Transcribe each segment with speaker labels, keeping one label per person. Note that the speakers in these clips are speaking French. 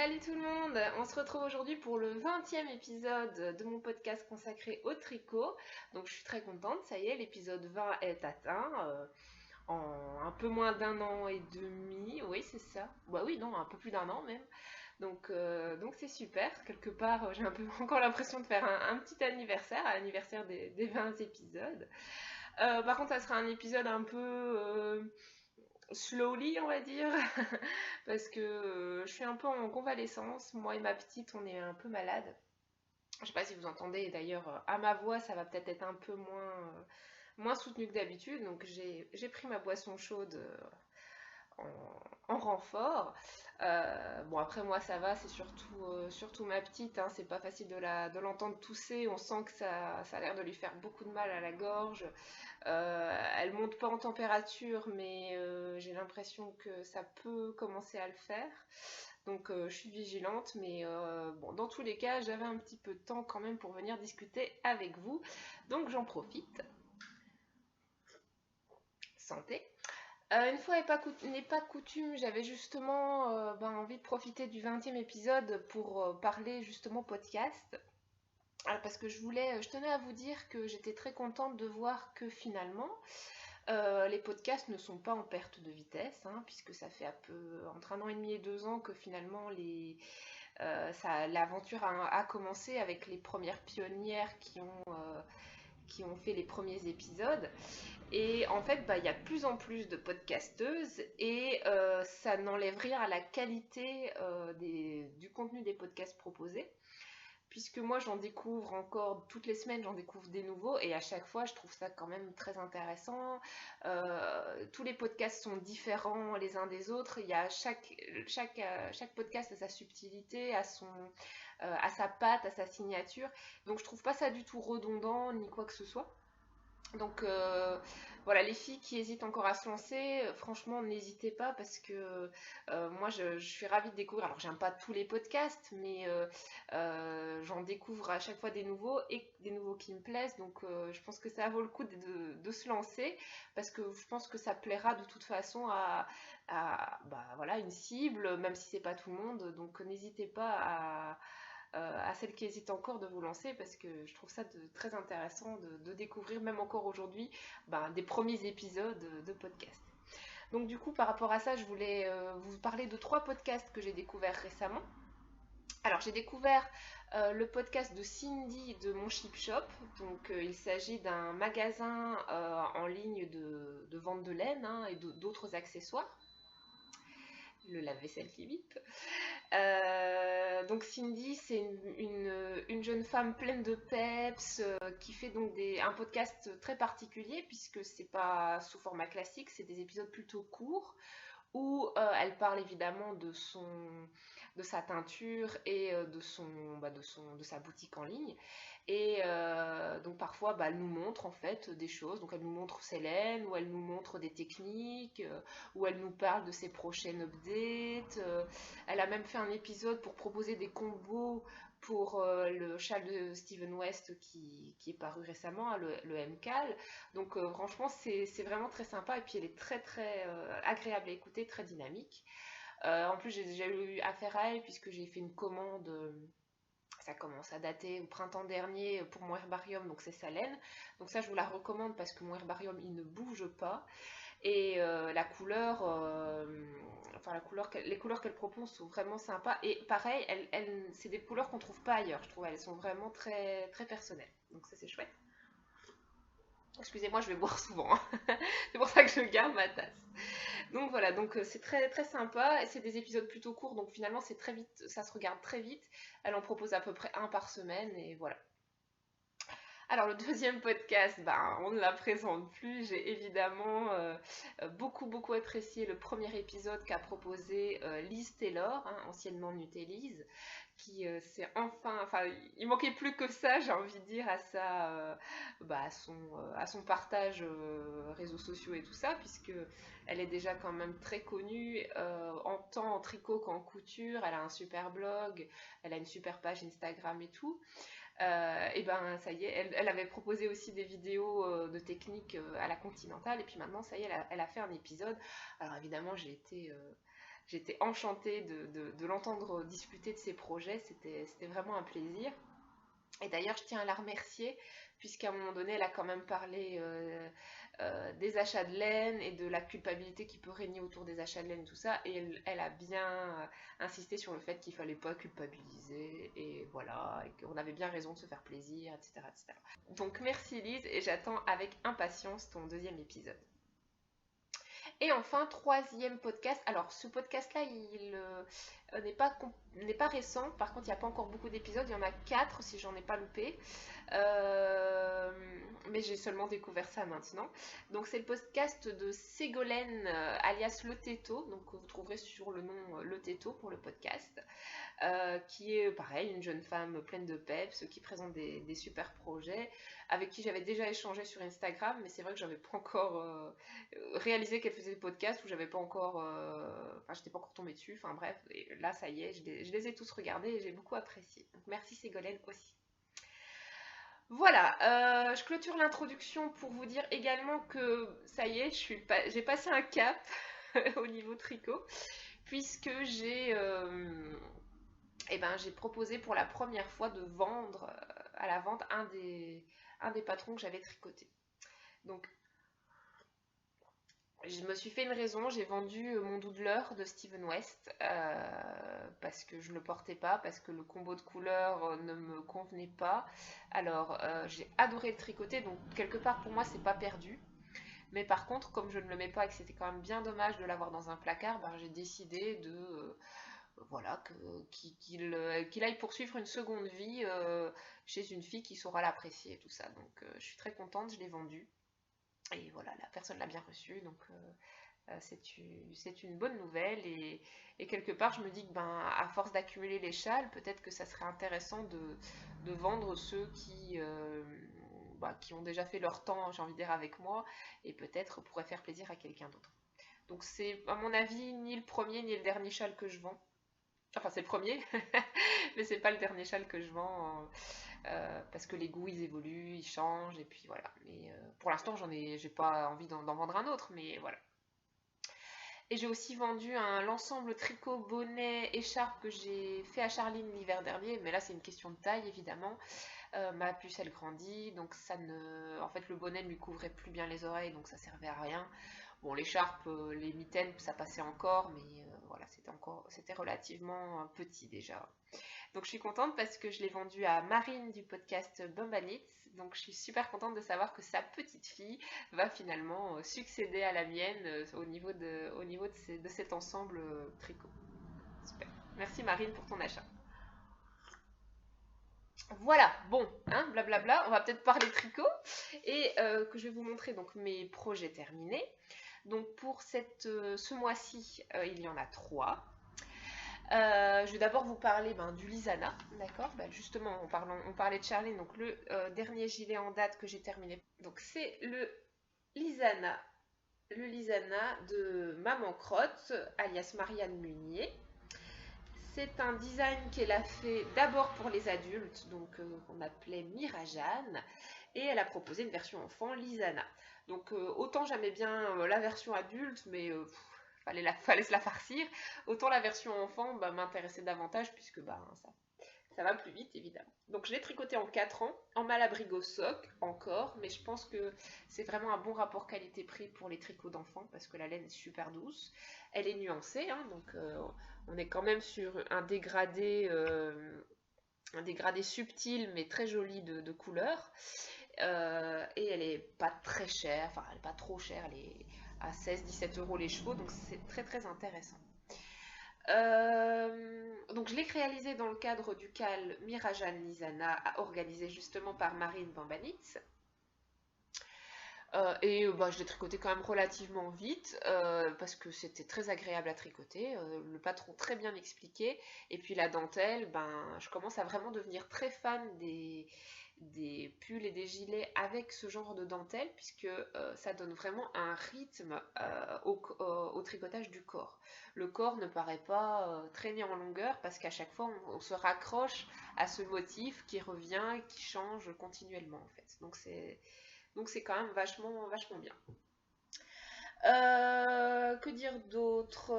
Speaker 1: Salut tout le monde! On se retrouve aujourd'hui pour le 20e épisode de mon podcast consacré au tricot. Donc je suis très contente, ça y est, l'épisode 20 est atteint en un peu moins d'un an et demi. Oui, c'est ça. Bah oui, non, un peu plus d'un an même. Donc c'est super. Quelque part, j'ai un peu encore l'impression de faire un petit anniversaire, à l'anniversaire des 20 épisodes. Par contre, ça sera un épisode un peu slowly, on va dire, parce que je suis un peu en convalescence. Moi et ma petite, on est un peu malade. Je sais pas si vous entendez, d'ailleurs, à ma voix, ça va peut-être être un peu moins soutenu que d'habitude. Donc j'ai pris ma boisson chaude en renfort. Bon, après, moi, ça va, c'est surtout ma petite, hein, c'est pas facile de l'entendre tousser. On sent que ça a l'air de lui faire beaucoup de mal à la gorge. Elle monte pas en température, mais j'ai l'impression que ça peut commencer à le faire. Donc je suis vigilante, mais bon, dans tous les cas, j'avais un petit peu de temps quand même pour venir discuter avec vous. Donc j'en profite. Santé. Une fois n'est pas coutume, j'avais justement envie de profiter du 20e épisode pour parler justement podcast. Parce que je tenais à vous dire que j'étais très contente de voir que finalement, les podcasts ne sont pas en perte de vitesse, hein, puisque ça fait entre un an et demi et 2 ans que finalement l'aventure a commencé avec les premières pionnières qui ont fait les premiers épisodes. Et en fait, il y a de plus en plus de podcasteuses et ça n'enlève rien à la qualité du contenu des podcasts proposés. Puisque moi j'en découvre encore toutes les semaines, j'en découvre des nouveaux et à chaque fois je trouve ça quand même très intéressant. Tous les podcasts sont différents les uns des autres. Il y a chaque podcast a sa subtilité, à sa patte, à sa signature. Donc je trouve pas ça du tout redondant ni quoi que ce soit. Donc voilà, les filles qui hésitent encore à se lancer, franchement, n'hésitez pas parce que moi, je suis ravie de découvrir. Alors, j'aime pas tous les podcasts, mais j'en découvre à chaque fois des nouveaux et des nouveaux qui me plaisent. Donc, je pense que ça vaut le coup de se lancer parce que je pense que ça plaira de toute façon voilà, une cible, même si c'est pas tout le monde. Donc, n'hésitez pas à celles qui hésitent encore de vous lancer parce que je trouve ça très intéressant de découvrir, même encore aujourd'hui, des premiers épisodes de podcast. Donc du coup, par rapport à ça, je voulais vous parler de 3 podcasts que j'ai découverts récemment. Alors j'ai découvert le podcast de Cindy de Mon Chip Shop. Donc il s'agit d'un magasin en ligne de vente de laine, hein, et d'autres accessoires. Le lave-vaisselle qui bip. Donc Cindy, c'est une jeune femme pleine de peps qui fait donc un podcast très particulier puisque c'est pas sous format classique, c'est des épisodes plutôt courts où elle parle évidemment de sa teinture et de sa boutique en ligne. Et donc parfois, elle nous montre en fait des choses. Donc elle nous montre ses laines, ou elle nous montre des techniques, ou elle nous parle de ses prochaines updates. Elle a même fait un épisode pour proposer des combos pour le châle de Steven West qui est paru récemment, hein, le MCAL. Donc franchement, c'est vraiment très sympa et puis elle est très très agréable à écouter, très dynamique. En plus, j'ai déjà eu affaire à elle puisque j'ai fait une commande. Ça commence à dater au printemps dernier pour mon herbarium, donc c'est sa laine. Donc ça, je vous la recommande parce que mon herbarium, il ne bouge pas. Et les couleurs qu'elle propose sont vraiment sympas. Et pareil, c'est des couleurs qu'on ne trouve pas ailleurs, je trouve. Elles sont vraiment très, très personnelles. Donc ça, c'est chouette. Excusez-moi, je vais boire souvent, hein. C'est pour ça que je garde ma tasse. Donc voilà, donc c'est très très sympa. C'est des épisodes plutôt courts, donc finalement c'est très vite, ça se regarde très vite. Elle en propose à peu près un par semaine et voilà. Alors le deuxième podcast, on ne la présente plus. J'ai évidemment beaucoup apprécié le premier épisode qu'a proposé Liz Taylor, hein, anciennement Nutellise, qui enfin, il manquait plus que ça, j'ai envie de dire, à son partage réseaux sociaux et tout ça, puisque elle est déjà quand même très connue, tant en tricot qu'en couture. Elle a un super blog, elle a une super page Instagram et tout. Et ça y est, elle avait proposé aussi des vidéos de technique à la Continentale, et puis maintenant ça y est, elle a fait un épisode. Alors évidemment j'étais enchantée de l'entendre discuter de ses projets, c'était vraiment un plaisir. Et d'ailleurs, je tiens à la remercier, puisqu'à un moment donné, elle a quand même parlé des achats de laine et de la culpabilité qui peut régner autour des achats de laine et tout ça. Et elle a bien insisté sur le fait qu'il ne fallait pas culpabiliser, et voilà, et qu'on avait bien raison de se faire plaisir, etc., etc. Donc merci Lise, et j'attends avec impatience ton deuxième épisode. Et enfin, troisième podcast. Alors, ce podcast-là, il n'est pas récent. Par contre, il n'y a pas encore beaucoup d'épisodes. Il y en a 4 si j'en ai pas loupé. Euh, mais j'ai seulement découvert ça maintenant. Donc, c'est le podcast de Ségolène, alias Le Této. Donc, vous trouverez sur le nom Le Této pour le podcast. Qui est pareil, une jeune femme pleine de peps, qui présente des super projets, avec qui j'avais déjà échangé sur Instagram, mais c'est vrai que j'avais pas encore réalisé qu'elle faisait des podcasts, ou j'avais pas encore, enfin j'étais pas encore tombée dessus, enfin bref, et là ça y est, je les ai tous regardés et j'ai beaucoup apprécié. Donc merci Ségolène aussi. Voilà, je clôture l'introduction pour vous dire également que ça y est, j'ai passé un cap au niveau tricot, puisque j'ai proposé pour la première fois de vendre à la vente un des patrons que j'avais tricoté. Donc, je me suis fait une raison, j'ai vendu mon doubleur de Steven West parce que je ne le portais pas, parce que le combo de couleurs ne me convenait pas. Alors, j'ai adoré le tricoter, donc quelque part pour moi, c'est pas perdu. Mais par contre, comme je ne le mets pas et que c'était quand même bien dommage de l'avoir dans un placard, j'ai décidé de voilà, qu'il aille poursuivre une seconde vie chez une fille qui saura l'apprécier et tout ça. Donc je suis très contente, je l'ai vendu. Et voilà, la personne l'a bien reçu, donc c'est une bonne nouvelle. Et quelque part, je me dis que à force d'accumuler les châles, peut-être que ça serait intéressant de vendre ceux qui ont déjà fait leur temps, j'ai envie de dire, avec moi, et peut-être pourraient faire plaisir à quelqu'un d'autre. Donc c'est, à mon avis, ni le premier ni le dernier châle que je vends. Enfin, c'est le premier, mais c'est pas le dernier châle que je vends parce que les goûts ils évoluent, ils changent, et puis voilà. Mais pour l'instant, j'ai pas envie d'en vendre un autre, mais voilà. Et j'ai aussi vendu l'ensemble tricot, bonnet, écharpe que j'ai fait à Charline l'hiver dernier, mais là c'est une question de taille évidemment. Ma puce elle grandit, donc en fait le bonnet ne lui couvrait plus bien les oreilles, donc ça servait à rien. Bon, l'écharpe, les mitaines, ça passait encore, mais voilà, c'était relativement petit déjà. Donc je suis contente parce que je l'ai vendu à Marine du podcast Bumbanits. Donc je suis super contente de savoir que sa petite fille va finalement succéder à la mienne au niveau de cet ensemble tricot. Super. Merci Marine pour ton achat. Voilà, bon, hein, blablabla, on va peut-être parler tricot et que je vais vous montrer donc mes projets terminés. Donc pour ce mois-ci, il y en a 3. Je vais d'abord vous parler du Lisana, d'accord. Justement, on parlait de Charline, donc le dernier gilet en date que j'ai terminé. Donc c'est Lisana, le Lisana de Maman Crotte, alias Marianne Munier. C'est un design qu'elle a fait d'abord pour les adultes, donc qu'on appelait Mirajane, et elle a proposé une version enfant, Lisana. Donc autant j'aimais bien la version adulte, mais fallait se la farcir. Autant la version enfant m'intéressait davantage, puisque ça va plus vite évidemment. Donc je l'ai tricoté en 4 ans, en malabrigo soc encore, mais je pense que c'est vraiment un bon rapport qualité-prix pour les tricots d'enfants, parce que la laine est super douce. Elle est nuancée, hein, donc on est quand même sur un dégradé subtil mais très joli de couleur. Et elle est pas très chère, enfin elle est pas trop chère, elle est à 16-17 euros les chevaux, donc c'est très très intéressant. Donc je l'ai réalisé dans le cadre du CAL Mirajane Lisana, organisé justement par Marine Bambanitz. Je l'ai tricoté quand même relativement vite parce que c'était très agréable à tricoter, le patron très bien expliqué, et puis la dentelle, je commence à vraiment devenir très fan des pulls et des gilets avec ce genre de dentelle, puisque ça donne vraiment un rythme au tricotage du corps. Le corps ne paraît pas traîner en longueur, parce qu'à chaque fois on se raccroche à ce motif qui revient, qui change continuellement en fait. Donc c'est quand même vachement bien. Que dire d'autre?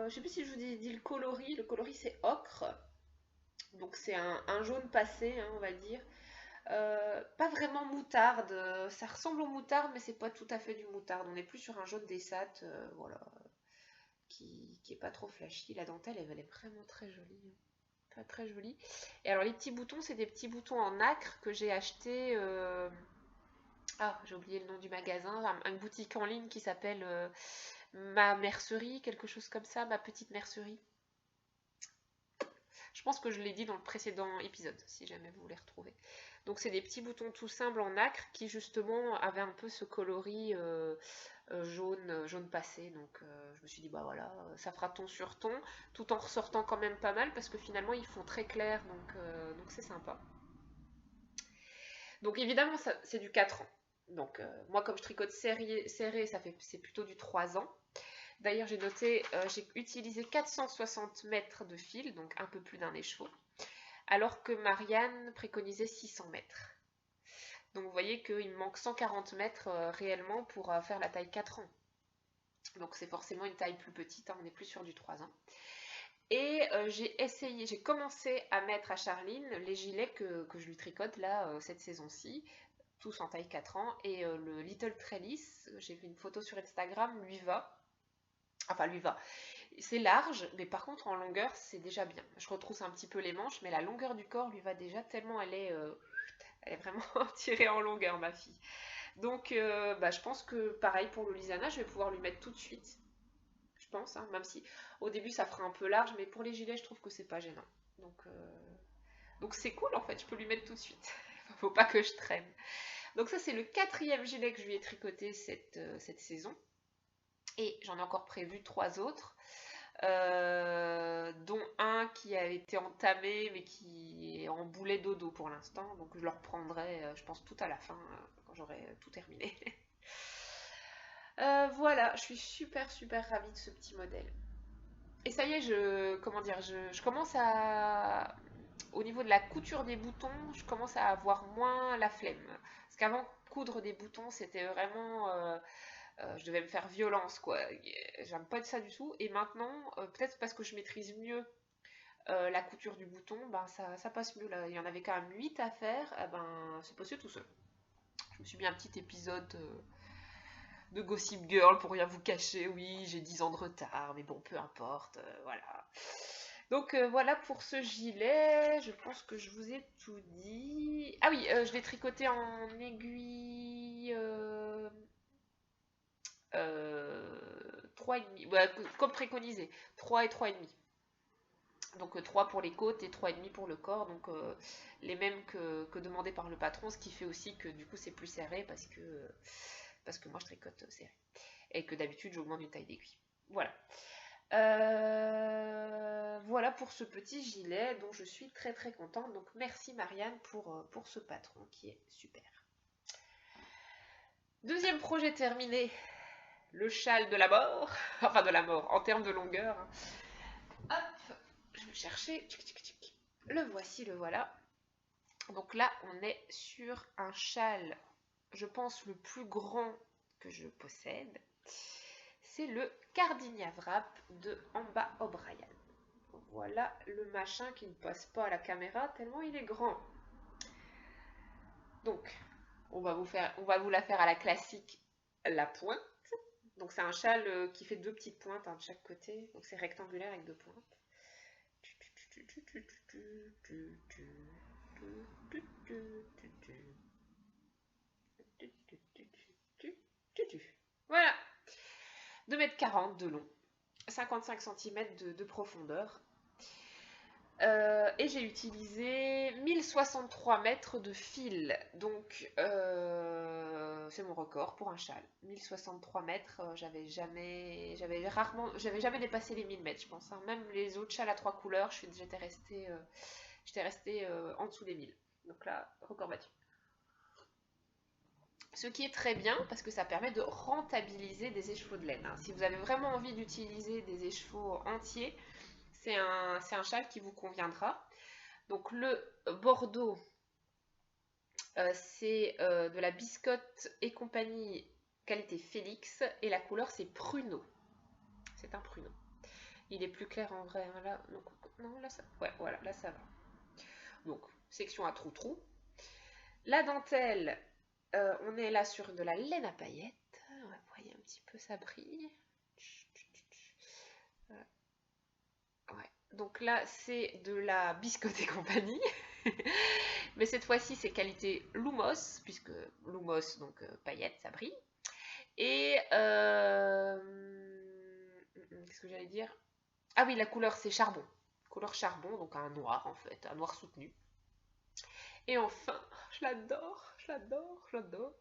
Speaker 1: Je sais plus si je vous dis le coloris. Le coloris c'est ocre. Donc c'est un jaune passé, hein, on va dire. Pas vraiment moutarde. Ça ressemble au moutarde, mais c'est pas tout à fait du moutarde. On est plus sur un jaune des SAT, voilà, qui est pas trop flashy. La dentelle, elle est vraiment très jolie. Pas très jolie. Et alors les petits boutons, c'est des petits boutons en nacre que j'ai acheté. Ah, j'ai oublié le nom du magasin. Une boutique en ligne qui s'appelle Ma Mercerie, quelque chose comme ça, Ma Petite Mercerie. Je pense que je l'ai dit dans le précédent épisode, si jamais vous les retrouvez. Donc c'est des petits boutons tout simples en nacre qui justement avaient un peu ce coloris jaune passé. Donc je me suis dit bah voilà, ça fera ton sur ton, tout en ressortant quand même pas mal parce que finalement ils font très clair, donc c'est sympa. Donc évidemment c'est du 4 ans. Donc moi comme je tricote serré, c'est plutôt du 3 ans. D'ailleurs, j'ai noté, j'ai utilisé 460 mètres de fil, donc un peu plus d'un écheveau, alors que Marianne préconisait 600 mètres. Donc vous voyez qu'il me manque 140 mètres réellement pour faire la taille 4 ans. Donc c'est forcément une taille plus petite, hein, on n'est plus sur du 3 ans. Et j'ai commencé à mettre à Charline les gilets que je lui tricote là cette saison-ci, tous en taille 4 ans. Et le Little Trellis, j'ai vu une photo sur Instagram, lui va. Enfin, lui va. C'est large, mais par contre en longueur, c'est déjà bien. Je retrousse un petit peu les manches, mais la longueur du corps lui va déjà tellement elle est vraiment tirée en longueur, ma fille. Donc, je pense que pareil pour Lolisana, je vais pouvoir lui mettre tout de suite. Je pense, hein, même si au début ça fera un peu large, mais pour les gilets, je trouve que c'est pas gênant. Donc c'est cool en fait, je peux lui mettre tout de suite. Faut pas que je traîne. Donc ça c'est le 4e gilet que je lui ai tricoté cette saison. Et j'en ai encore prévu 3 autres. Dont un qui a été entamé mais qui est en boulet dodo pour l'instant, donc je le reprendrai je pense tout à la fin quand j'aurai tout terminé. Voilà, je suis super ravie de ce petit modèle. Et ça y est, je commence à, au niveau de la couture des boutons, je commence à avoir moins la flemme. Parce qu'avant, coudre des boutons, c'était vraiment je devais me faire violence, quoi. J'aime pas ça du tout. Et maintenant, peut-être parce que je maîtrise mieux la couture du bouton, ben ça passe mieux. Là, il y en avait quand même 8 à faire, ben c'est passé tout seul. Je me suis mis un petit épisode de Gossip Girl pour rien vous cacher. Oui, j'ai 10 ans de retard, mais bon, peu importe, voilà. Donc voilà pour ce gilet, je pense que je vous ai tout dit. Ah oui, je l'ai tricoté en aiguille 3,5, comme préconisé, 3 et 3,5. Donc 3 pour les côtes et 3,5 pour le corps, donc les mêmes que demandé par le patron, ce qui fait aussi que du coup c'est plus serré parce que moi je tricote serré. Et que d'habitude j'augmente une taille d'aiguille. Voilà. Voilà pour ce petit gilet dont je suis très contente. Donc merci Marianne pour ce patron qui est super. Deuxième projet terminé, le châle de la mort, enfin de la mort en termes de longueur. Hop, je vais le chercher. Le voici, le voilà. Donc là, on est sur un châle, je pense, le plus grand que je possède. C'est le Cardinia Wrap de Amba O'Brien. Voilà le machin qui ne passe pas à la caméra tellement il est grand. Donc, on va vous la faire à la classique, la pointe. Donc c'est un châle qui fait 2 petites pointes de chaque côté. Donc c'est rectangulaire avec 2 pointes. Voilà. 2,40 m de long. 55 cm de profondeur. Et j'ai utilisé 1063 mètres de fil, donc c'est mon record pour un châle. 1063 mètres, j'avais jamais dépassé les 1000 mètres, je pense. Hein. Même les autres châles à 3 couleurs, j'étais restée en dessous des 1000. Donc là, record battu. Ce qui est très bien parce que ça permet de rentabiliser des écheveaux de laine. Hein. Si vous avez vraiment envie d'utiliser des écheveaux entiers, c'est un châle qui vous conviendra. Donc le bordeaux, c'est de la Biscotte et compagnie qualité Félix, et la couleur c'est pruneau. C'est un pruneau. Il est plus clair en vrai, hein, là. Donc, non, là ça... Ouais, voilà, là ça va. Donc, section à trou-trou. La dentelle, on est là sur de la laine à paillettes. On va voir un petit peu, ça brille. Ouais. Donc là, c'est de la Biscotte et compagnie. Mais cette fois-ci, c'est qualité Lumos, puisque Lumos, donc paillettes, ça brille. Et qu'est-ce que j'allais dire? Ah oui, la couleur c'est charbon. Couleur charbon, donc un noir en fait, un noir soutenu. Et enfin, je l'adore, je l'adore, je l'adore.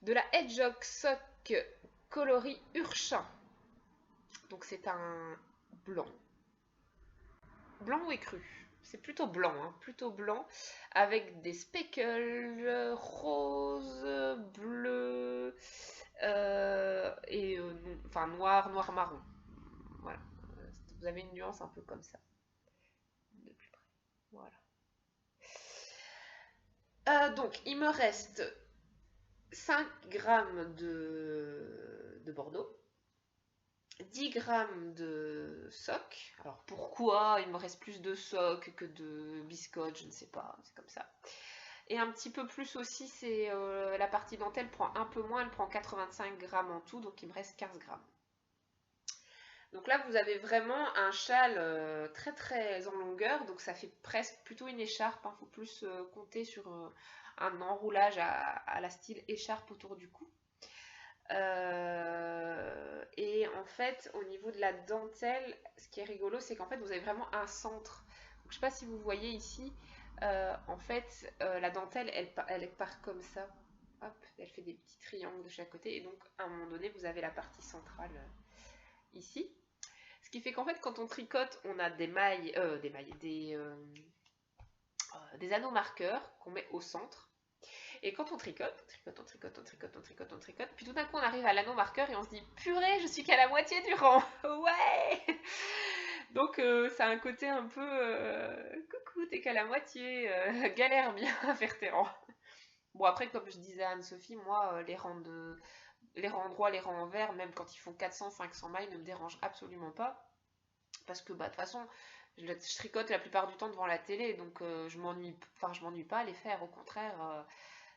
Speaker 1: De la Hedgehog Sock coloris Urchin. Donc c'est un blanc. Blanc ou écru? C'est plutôt blanc, hein, plutôt blanc, avec des speckles rose, bleu, et enfin noir, noir marron. Voilà. Vous avez une nuance un peu comme ça. De plus près. Voilà. Donc, il me reste 5 grammes de Bordeaux, 10 grammes de soc. Alors, pourquoi il me reste plus de soc que de biscotte, je ne sais pas, c'est comme ça. Et un petit peu plus aussi, c'est la partie dentelle prend un peu moins, elle prend 85 grammes en tout, donc il me reste 15 grammes. Donc là, vous avez vraiment un châle très très en longueur, donc ça fait presque plutôt une écharpe. Il faut plus compter sur un enroulage à la style écharpe autour du cou. Et en fait, au niveau de la dentelle, ce qui est rigolo, c'est qu'en fait, vous avez vraiment un centre. Donc, je ne sais pas si vous voyez ici, en fait, la dentelle, elle part comme ça. Hop, elle fait des petits triangles de chaque côté. Et donc, à un moment donné, vous avez la partie centrale ici. Ce qui fait qu'en fait, quand on tricote, on a des anneaux marqueurs qu'on met au centre. Et quand on tricote, on tricote, puis tout d'un coup, on arrive à l'anneau marqueur et on se dit purée, je suis qu'à la moitié du rang. Ouais. Donc, ça a un côté un peu coucou, t'es qu'à la moitié, galère bien à faire tes rangs. Bon, après, comme je disais à Anne-Sophie, moi, les rangs droits, les rangs envers, même quand ils font 400-500 mailles, ne me dérangent absolument pas. Parce que, de toute façon, je tricote la plupart du temps devant la télé, donc je m'ennuie pas à les faire. Au contraire,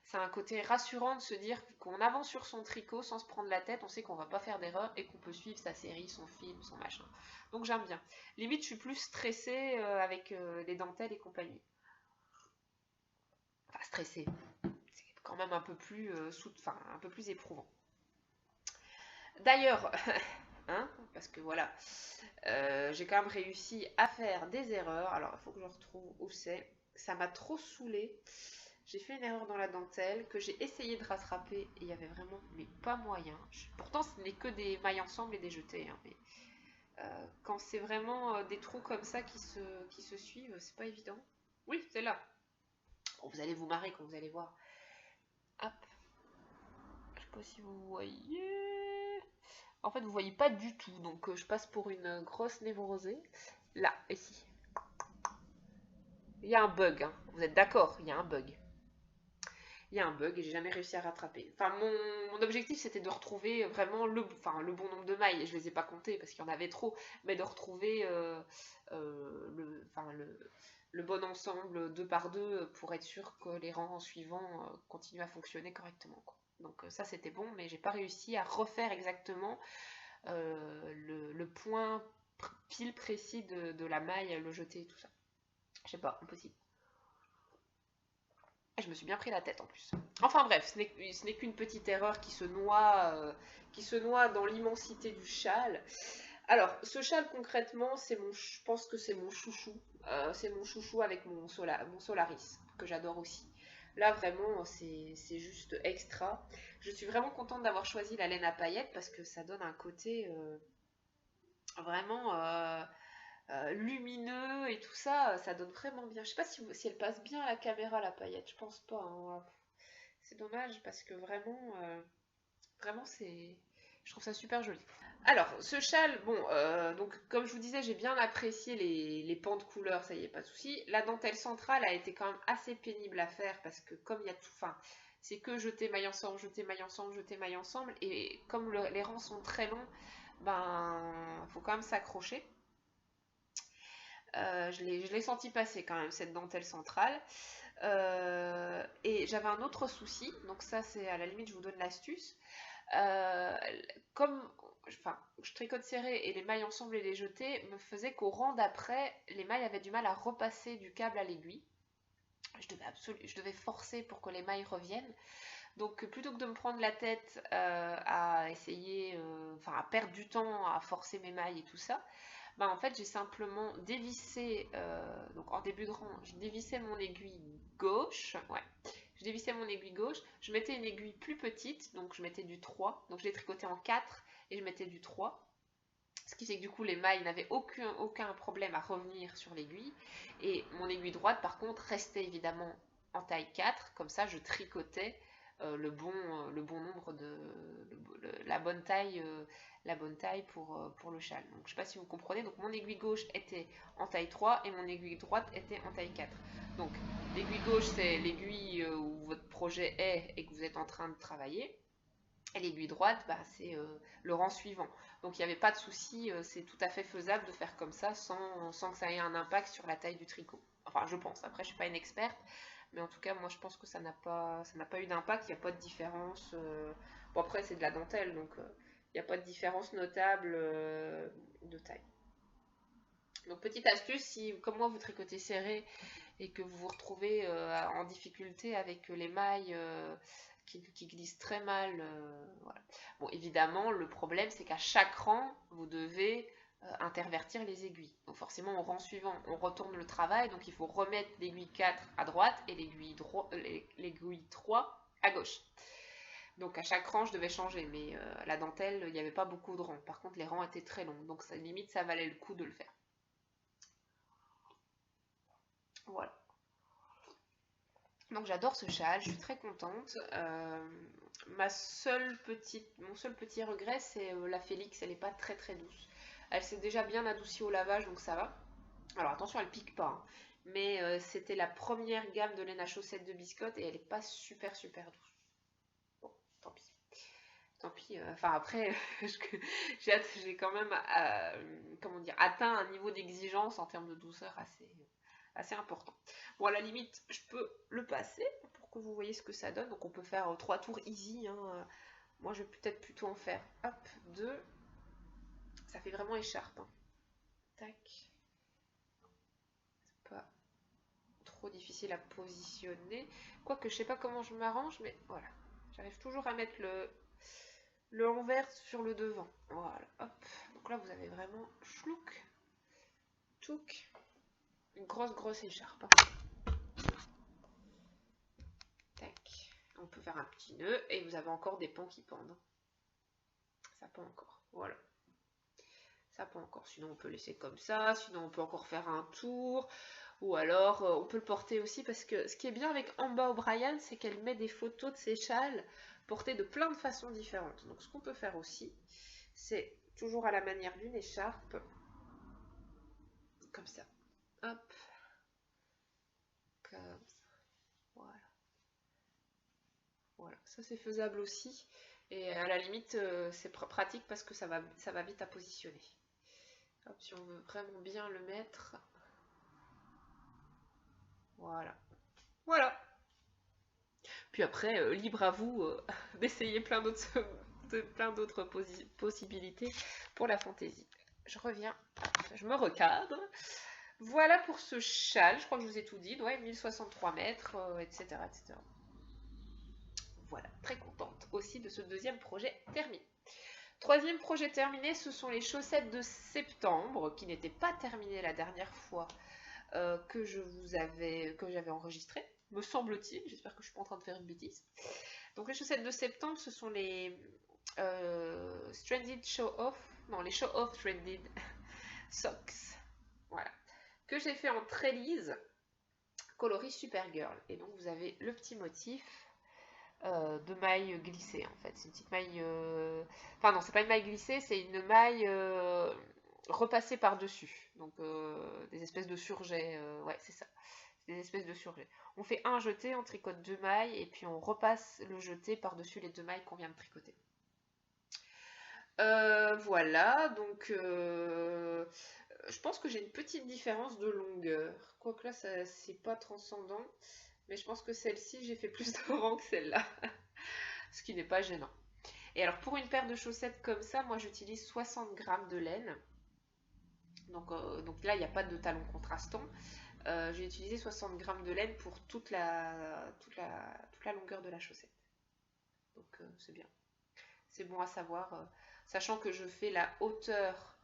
Speaker 1: c'est un côté rassurant de se dire qu'on avance sur son tricot sans se prendre la tête, on sait qu'on va pas faire d'erreur et qu'on peut suivre sa série, son film, son machin. Donc j'aime bien. Limite, je suis plus stressée avec les dentelles et compagnie. Enfin, stressée. C'est quand même un peu plus, un peu plus éprouvant. D'ailleurs, hein, parce que voilà, j'ai quand même réussi à faire des erreurs. Alors, il faut que je retrouve où c'est. Ça m'a trop saoulée. J'ai fait une erreur dans la dentelle que j'ai essayé de rattraper et il y avait vraiment, mais pas moyen. Pourtant, ce n'est que des mailles ensemble et des jetés. Hein, mais quand c'est vraiment des trous comme ça qui se suivent, c'est pas évident. Oui, c'est là. Bon, vous allez vous marrer quand vous allez voir. Hop. Je sais pas si vous voyez. En fait, vous voyez pas du tout. Donc, je passe pour une grosse névrosée. Là, ici. Il y a un bug. Hein. Vous êtes d'accord? Il y a un bug. Il y a un bug et j'ai jamais réussi à rattraper. Enfin, mon objectif c'était de retrouver vraiment le bon nombre de mailles. Je les ai pas comptées parce qu'il y en avait trop, mais de retrouver le bon ensemble 2 par 2 pour être sûr que les rangs suivants continuent à fonctionner correctement. Quoi. Donc ça c'était bon, mais j'ai pas réussi à refaire exactement le point pile précis de la maille, le jeté et tout ça. Je sais pas, impossible. Je me suis bien pris la tête en plus. Enfin bref, ce n'est qu'une petite erreur qui se noie dans l'immensité du châle. Alors, ce châle concrètement, je pense que c'est mon chouchou. C'est mon chouchou avec mon Solaris, que j'adore aussi. Là, vraiment, c'est juste extra. Je suis vraiment contente d'avoir choisi la laine à paillettes parce que ça donne un côté vraiment lumineux et tout ça, ça donne vraiment bien. Je sais pas si elle passe bien à la caméra, la paillette, je pense pas. Hein. C'est dommage parce que vraiment je trouve ça super joli. Alors, ce châle, bon, donc comme je vous disais, j'ai bien apprécié les pans de couleur, ça y est, pas de souci. La dentelle centrale a été quand même assez pénible à faire parce que comme il y a tout, enfin, c'est que jeter maille ensemble, jeter maille ensemble, jeter maille ensemble. Et comme les rangs sont très longs, ben, faut quand même s'accrocher. Je l'ai senti passer quand même, cette dentelle centrale. Et j'avais un autre souci, donc ça c'est à la limite, je vous donne l'astuce. Euh, Comme enfin, je tricote serré et les mailles ensemble et les jeter me faisait qu'au rang d'après, les mailles avaient du mal à repasser du câble à l'aiguille. Je devais forcer pour que les mailles reviennent. Donc plutôt que de me prendre la tête à essayer, enfin à perdre du temps à forcer mes mailles et tout ça, bah en fait j'ai simplement dévissé, donc en début de rang, je dévissais mon aiguille gauche, ouais, je dévissais mon aiguille gauche, je mettais une aiguille plus petite, donc je mettais du 3, donc je l'ai tricoté en 4 et je mettais du 3. Ce qui fait que du coup les mailles n'avaient aucun problème à revenir sur l'aiguille. Et mon aiguille droite par contre restait évidemment en taille 4. Comme ça je tricotais le bon nombre de la bonne taille pour le châle. Donc je ne sais pas si vous comprenez. Donc mon aiguille gauche était en taille 3 et mon aiguille droite était en taille 4. Donc l'aiguille gauche c'est l'aiguille où votre projet est et que vous êtes en train de travailler. Et l'aiguille droite, bah, c'est le rang suivant. Donc il n'y avait pas de souci, c'est tout à fait faisable de faire comme ça sans que ça ait un impact sur la taille du tricot. Enfin, je pense. Après, je ne suis pas une experte, mais en tout cas, moi, je pense que ça n'a pas eu d'impact, il n'y a pas de différence. Bon, après, c'est de la dentelle, donc il n'y a pas de différence notable de taille. Donc, petite astuce, si comme moi, vous tricotez serré et que vous vous retrouvez en difficulté avec les mailles qui glissent très mal. Voilà. Bon, évidemment, le problème, c'est qu'à chaque rang, vous devez intervertir les aiguilles. Donc forcément, au rang suivant, on retourne le travail, donc il faut remettre l'aiguille 4 à droite et l'aiguille 3 à gauche. Donc à chaque rang, je devais changer, mais la dentelle, il n'y avait pas beaucoup de rangs. Par contre, les rangs étaient très longs, donc ça, limite, ça valait le coup de le faire. Voilà. Donc j'adore ce châle, je suis très contente. Mon seul petit regret, c'est la Félix, elle n'est pas très très douce. Elle s'est déjà bien adoucie au lavage, donc ça va. Alors attention, elle pique pas, hein. Mais c'était la première gamme de laine à chaussettes de Biscotte et elle n'est pas super super douce. Bon, tant pis. Tant pis. Enfin après, j'ai quand même comment dire, atteint un niveau d'exigence en termes de douceur assez important. Bon, à la limite, je peux le passer pour que vous voyez ce que ça donne. Donc on peut faire 3 tours easy, hein. Moi, je vais peut-être plutôt en faire, hop, 2. Ça fait vraiment écharpe, hein. Tac. C'est pas trop difficile à positionner. Quoique, je sais pas comment je m'arrange, mais voilà. J'arrive toujours à mettre le envers sur le devant. Voilà, hop. Donc là, vous avez vraiment chlouk, tchouk. Une grosse écharpe, hein. Tac. On peut faire un petit nœud et vous avez encore des pans qui pendent. Ça pend encore. Voilà. Ça pend encore. Sinon, on peut laisser comme ça. Sinon, on peut encore faire un tour. Ou alors, on peut le porter aussi parce que ce qui est bien avec Amba O'Brien, c'est qu'elle met des photos de ses châles portés de plein de façons différentes. Donc, ce qu'on peut faire aussi, c'est toujours à la manière d'une écharpe. Comme ça. Hop. Comme ça. Voilà. Voilà, ça c'est faisable aussi. Et à la limite, c'est pratique parce que ça va vite à positionner. Hop, si on veut vraiment bien le mettre. Voilà. Voilà. Puis après, libre à vous d'essayer plein d'autres possibilités pour la fantaisie. Je reviens, je me recadre. Voilà pour ce châle, je crois que je vous ai tout dit. Ouais, 1063 mètres, etc., etc. Voilà, très contente aussi de ce deuxième projet terminé. Troisième projet terminé, ce sont les chaussettes de septembre, qui n'étaient pas terminées la dernière fois que j'avais enregistré, me semble-t-il. J'espère que je ne suis pas en train de faire une bêtise. Donc les chaussettes de septembre, ce sont les Stranded Show-Off, non, les Show-Off Stranded Socks, voilà, que j'ai fait en trélise coloris Supergirl. Et donc vous avez le petit motif de maille glissée en fait. C'est une petite maille. Enfin non, c'est pas une maille glissée, c'est une maille repassée par-dessus. Donc des espèces de surjets. Ouais, c'est ça. des espèces de surjets. On fait un jeté, on tricote 2 mailles et puis on repasse le jeté par-dessus les 2 mailles qu'on vient de tricoter. Voilà, donc je pense que j'ai une petite différence de longueur. Quoique là, c'est pas transcendant. Mais je pense que celle-ci, j'ai fait plus de rang que celle-là. Ce qui n'est pas gênant. Et alors, pour une paire de chaussettes comme ça, moi, j'utilise 60 grammes de laine. Donc là, il n'y a pas de talon contrastant. J'ai utilisé 60 grammes de laine pour toute la longueur de la chaussette. Donc, c'est bien. C'est bon à savoir. Sachant que je fais la hauteur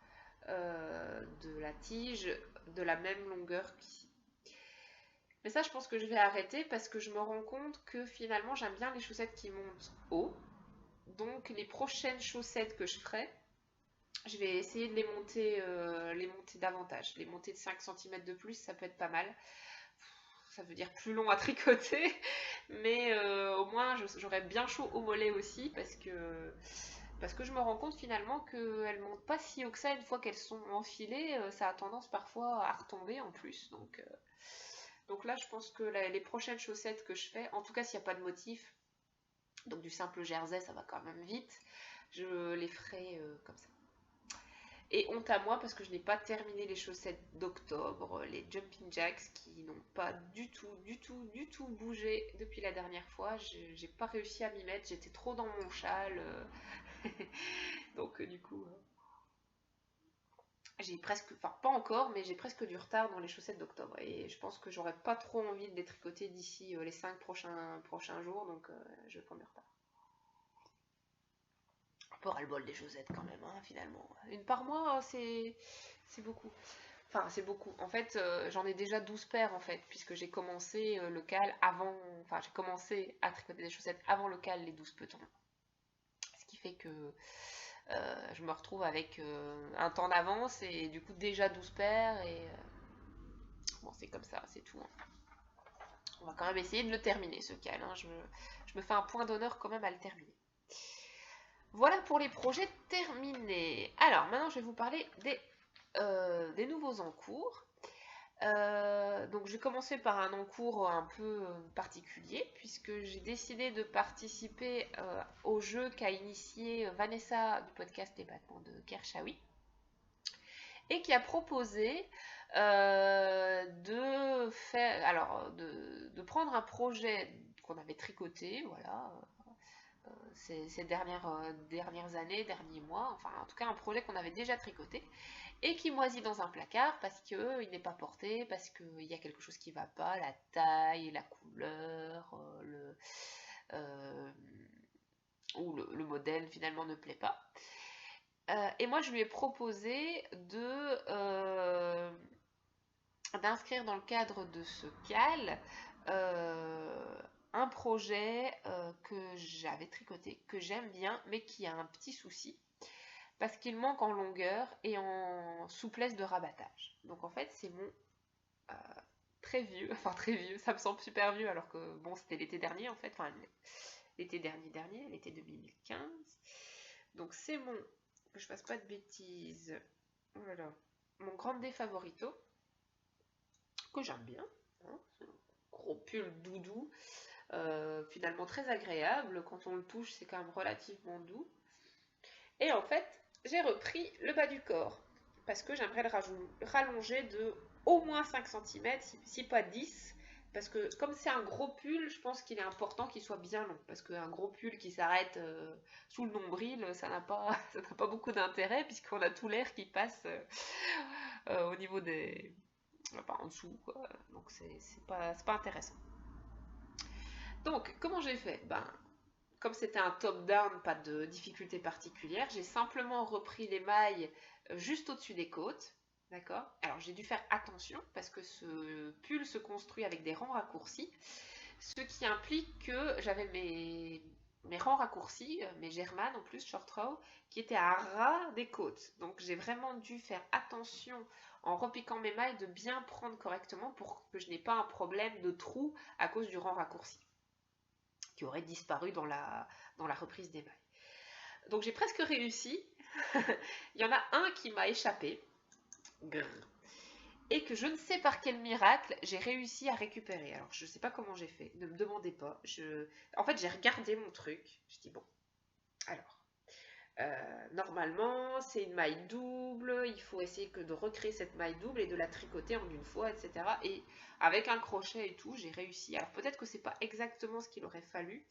Speaker 1: de la tige de la même longueur qu'ici. Mais ça, je pense que je vais arrêter parce que je me rends compte que finalement, j'aime bien les chaussettes qui montent haut. Donc, les prochaines chaussettes que je ferai, je vais essayer de les monter davantage. Les monter de 5 cm de plus, ça peut être pas mal. Ça veut dire plus long à tricoter, mais au moins j'aurai bien chaud au mollet aussi parce que je me rends compte finalement qu'elles ne montent pas si haut que ça une fois qu'elles sont enfilées. Ça a tendance parfois à retomber en plus. Donc là, je pense que les prochaines chaussettes que je fais, en tout cas s'il n'y a pas de motif, donc du simple jersey, ça va quand même vite, je les ferai comme ça. Et honte à moi parce que je n'ai pas terminé les chaussettes d'octobre, les Jumping Jacks qui n'ont pas du tout bougé depuis la dernière fois. J'ai pas réussi à m'y mettre, j'étais trop dans mon châle. Donc du coup, j'ai presque, enfin pas encore, mais j'ai presque du retard dans les chaussettes d'octobre. Et je pense que j'aurais pas trop envie de les tricoter d'ici les 5 prochains jours, donc je vais prendre du retard. Un peu ras-le-bol des chaussettes quand même, hein, finalement. Une par mois, c'est beaucoup. Enfin, c'est beaucoup. En fait, j'en ai déjà 12 paires, en fait, puisque j'ai commencé le cal avant... Enfin, j'ai commencé à tricoter des chaussettes avant le cal, les 12 petons. Ce qui fait que je me retrouve avec un temps d'avance et du coup déjà 12 paires. Et bon, c'est comme ça, c'est tout. Hein. On va quand même essayer de le terminer, ce cal. Hein. Je me fais un point d'honneur quand même à le terminer. Voilà pour les projets terminés. Alors, maintenant, je vais vous parler des nouveaux encours. Donc, je vais commencer par un encours un peu particulier, puisque j'ai décidé de participer au jeu qu'a initié Vanessa du podcast Les Battements de Kershawi, et qui a proposé de prendre un projet qu'on avait tricoté, voilà, ces dernières années, derniers mois, enfin en tout cas un projet qu'on avait déjà tricoté et qui moisit dans un placard parce qu'il n'est pas porté, parce qu'il y a quelque chose qui ne va pas, la taille, la couleur, ou le modèle finalement ne plaît pas. Et moi je lui ai proposé d'inscrire dans le cadre de ce cal un projet que j'avais tricoté, que j'aime bien, mais qui a un petit souci, parce qu'il manque en longueur et en souplesse de rabattage. Donc en fait, c'est mon très vieux, ça me semble super vieux, alors que bon, c'était l'été dernier en fait, enfin l'été dernier, l'été 2015. Donc c'est que je fasse pas de bêtises, voilà, mon Grande Favorito, que j'aime bien, hein, gros pull doudou, finalement très agréable, quand on le touche c'est quand même relativement doux. Et en fait j'ai repris le bas du corps parce que j'aimerais le rallonger de au moins 5 cm, si pas 10, parce que comme c'est un gros pull, je pense qu'il est important qu'il soit bien long, parce qu'un gros pull qui s'arrête sous le nombril, ça n'a pas beaucoup d'intérêt, puisqu'on a tout l'air qui passe au niveau des... Enfin, en dessous, quoi. Donc c'est pas intéressant. Donc, comment j'ai fait? Comme c'était un top-down, pas de difficulté particulière, j'ai simplement repris les mailles juste au-dessus des côtes. D'accord? Alors, j'ai dû faire attention parce que ce pull se construit avec des rangs raccourcis, ce qui implique que j'avais mes rangs raccourcis, mes German en plus, short row, qui étaient à ras des côtes. Donc, j'ai vraiment dû faire attention en repiquant mes mailles de bien prendre correctement pour que je n'ai pas un problème de trou à cause du rang raccourci qui aurait disparu dans la reprise des mailles. Donc j'ai presque réussi. Il y en a un qui m'a échappé. Grrr. et que je ne sais par quel miracle, j'ai réussi à récupérer. Alors, je ne sais pas comment j'ai fait, ne me demandez pas. En fait, j'ai regardé mon truc, je dis bon, alors, normalement, c'est une maille double, il faut essayer de recréer cette maille double et de la tricoter en une fois, etc. Et avec un crochet et tout, j'ai réussi. Alors, peut-être que c'est pas exactement ce qu'il aurait fallu,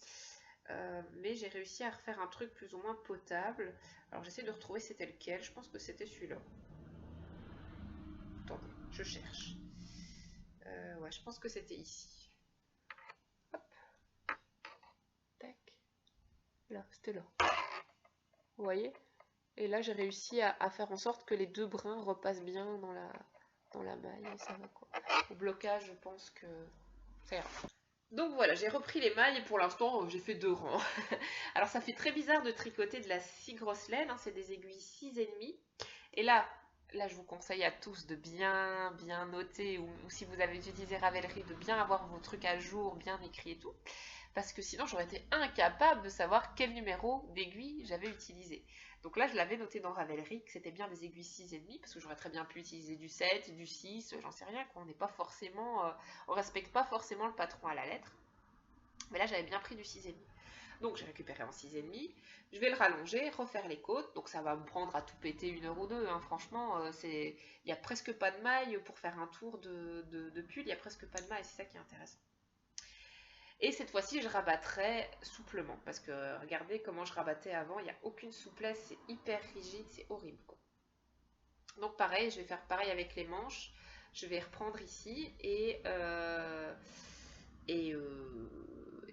Speaker 1: mais j'ai réussi à refaire un truc plus ou moins potable. Alors, j'essaie de retrouver c'était lequel, je pense que c'était celui-là. Attendez, je cherche. Ouais, je pense que c'était ici. Hop. Tac. Là, c'était là. Vous voyez? Et là, j'ai réussi à faire en sorte que les deux brins repassent bien dans la maille. Et ça va quoi. Au blocage, je pense que ça ira. Donc voilà, j'ai repris les mailles et pour l'instant, j'ai fait 2 rangs. Alors, ça fait très bizarre de tricoter de la si grosse laine. Hein, c'est des aiguilles 6,5. Et là, je vous conseille à tous de bien noter, ou si vous avez utilisé Ravelry, de bien avoir vos trucs à jour, bien écrits et tout. Parce que sinon, j'aurais été incapable de savoir quel numéro d'aiguille j'avais utilisé. Donc là, je l'avais noté dans Ravelry que c'était bien des aiguilles 6,5, parce que j'aurais très bien pu utiliser du 7, du 6, j'en sais rien, quoi. On n'est pas forcément, on respecte pas forcément le patron à la lettre. Mais là, j'avais bien pris du 6,5. Donc j'ai récupéré en 6,5. Je vais le rallonger, refaire les côtes. Donc ça va me prendre à tout péter 1 heure ou 2. Hein. Franchement, il n'y a presque pas de maille pour faire un tour de pull. Il n'y a presque pas de maille. C'est ça qui est intéressant. Et cette fois-ci, je rabattrai souplement. Parce que regardez comment je rabattais avant. Il n'y a aucune souplesse. C'est hyper rigide. C'est horrible. Quoi. Donc pareil, je vais faire pareil avec les manches. Je vais reprendre ici et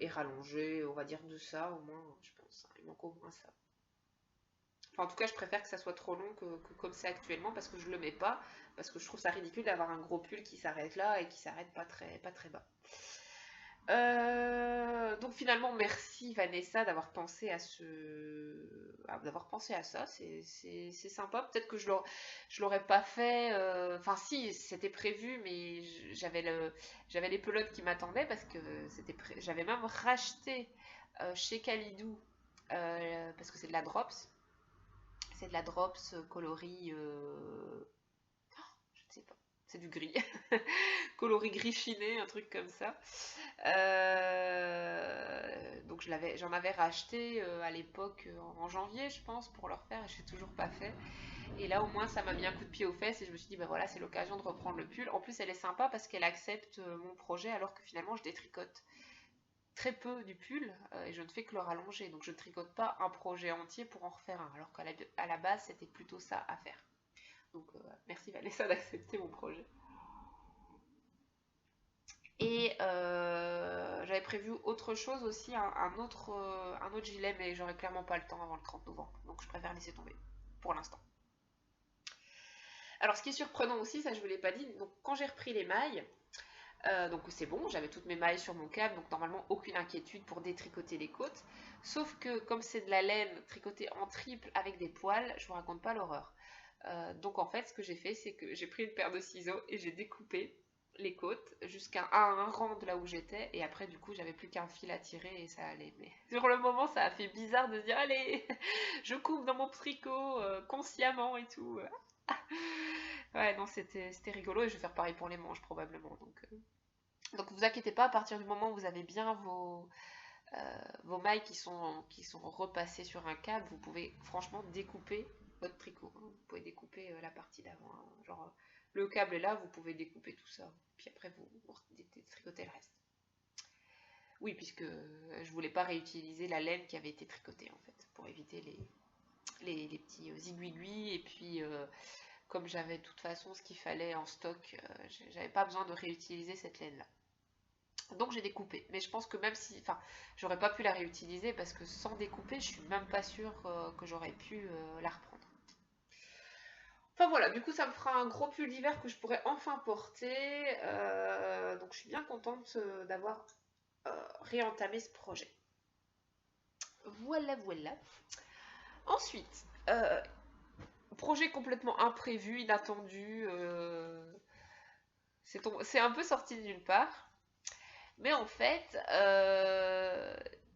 Speaker 1: rallonger, on va dire de ça au moins, je pense. Il manque au moins ça. Enfin, en tout cas, je préfère que ça soit trop long que comme c'est actuellement parce que je le mets pas, parce que je trouve ça ridicule d'avoir un gros pull qui s'arrête là et qui s'arrête pas très bas. Donc finalement, merci Vanessa d'avoir pensé à ça. C'est sympa. Peut-être que je l'aurais pas fait. Enfin, si, c'était prévu, mais j'avais les pelotes qui m'attendaient parce que j'avais même racheté chez Kalidou parce que c'est de la drops. C'est de la drops coloris. Je ne sais pas. C'est du gris. Coloris gris chiné, un truc comme ça. Donc j'en avais racheté à l'époque en janvier, je pense, pour le refaire, et je l'ai toujours pas fait. Et là, au moins, ça m'a mis un coup de pied aux fesses et je me suis dit, ben voilà, c'est l'occasion de reprendre le pull. En plus, elle est sympa parce qu'elle accepte mon projet alors que finalement, je détricote très peu du pull et je ne fais que le rallonger. Donc, je ne tricote pas un projet entier pour en refaire un, alors qu'à la base, c'était plutôt ça à faire. Donc, merci Vanessa d'accepter mon projet. Et j'avais prévu autre chose aussi, un autre gilet, mais j'aurais clairement pas le temps avant le 30 novembre. Donc je préfère laisser tomber pour l'instant. Alors ce qui est surprenant aussi, ça je vous l'ai pas dit, donc quand j'ai repris les mailles, donc c'est bon, j'avais toutes mes mailles sur mon câble, donc normalement aucune inquiétude pour détricoter les côtes. Sauf que comme c'est de la laine tricotée en triple avec des poils, je vous raconte pas l'horreur. Donc en fait ce que j'ai fait, c'est que j'ai pris une paire de ciseaux et j'ai découpé les côtes jusqu'à un rang de là où j'étais et après du coup j'avais plus qu'un fil à tirer et ça allait, mais sur le moment ça a fait bizarre de se dire allez je coupe dans mon tricot consciemment et tout. Ouais non c'était rigolo et je vais faire pareil pour les manches probablement, donc vous inquiétez pas, à partir du moment où vous avez bien vos mailles qui sont repassées sur un câble, vous pouvez franchement découper votre tricot, hein. Vous pouvez découper la partie d'avant, hein. Genre le câble est là, vous pouvez découper tout ça, puis après vous tricotez le reste. Oui, puisque je voulais pas réutiliser la laine qui avait été tricotée en fait, pour éviter les petits zigouigouis, et puis comme j'avais de toute façon ce qu'il fallait en stock, j'avais pas besoin de réutiliser cette laine là. Donc j'ai découpé, mais je pense que même si, enfin, j'aurais pas pu la réutiliser parce que sans découper, je suis même pas sûre que j'aurais pu la reprendre. Enfin voilà, du coup ça me fera un gros pull d'hiver que je pourrais enfin porter, donc je suis bien contente d'avoir réentamé ce projet. Voilà. Ensuite, projet complètement imprévu, inattendu, c'est un peu sorti de nulle part. Mais en fait,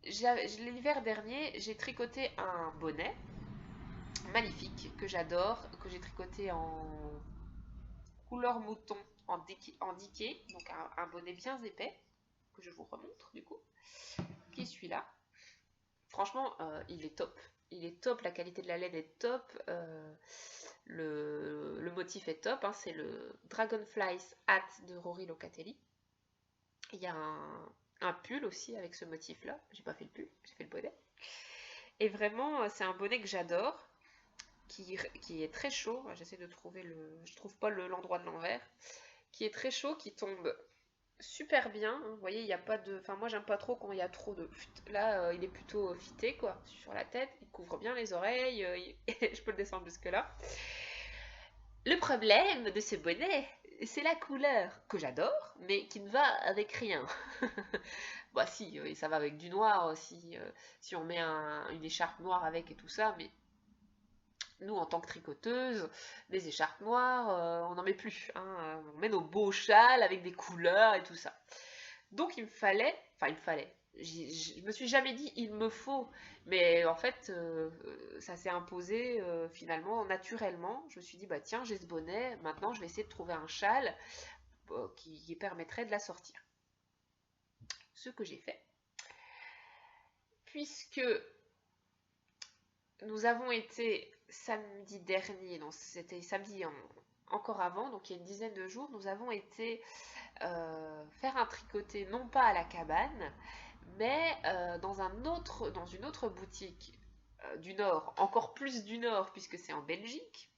Speaker 1: l'hiver dernier, j'ai tricoté un bonnet magnifique que j'adore, que j'ai tricoté couleur mouton en diquet, donc un bonnet bien épais, que je vous remontre du coup, qui est celui-là. Franchement, il est top. Il est top, la qualité de la laine est top, le motif est top, hein, c'est le Dragonflies Hat de Rory Locatelli. Il y a un pull aussi avec ce motif-là, j'ai pas fait le pull, j'ai fait le bonnet. Et vraiment, c'est un bonnet que j'adore, qui est très chaud, j'essaie de trouver je trouve pas l'endroit de l'envers, qui est très chaud, qui tombe super bien, hein. Vous voyez, il n'y a pas de... Enfin, moi, j'aime pas trop quand il y a trop de... Là, il est plutôt fité, quoi, sur la tête. Il couvre bien les oreilles. Je peux le descendre jusque-là. Le problème de ce bonnet, c'est la couleur, que j'adore, mais qui ne va avec rien. Bah si, ça va avec du noir, si on met une écharpe noire avec et tout ça, mais nous, en tant que tricoteuse, des écharpes noires, on n'en met plus, hein. On met nos beaux châles avec des couleurs et tout ça. Donc il me fallait, je me suis jamais dit il me faut, mais en fait ça s'est imposé finalement naturellement. Je me suis dit bah tiens, j'ai ce bonnet, maintenant je vais essayer de trouver un châle qui permettrait de la sortir. Ce que j'ai fait, puisque nous avons été samedi dernier, non c'était samedi encore avant, donc il y a une dizaine de jours, nous avons été faire un tricoté non pas à la cabane, mais dans une autre boutique du Nord, encore plus du Nord puisque c'est en Belgique,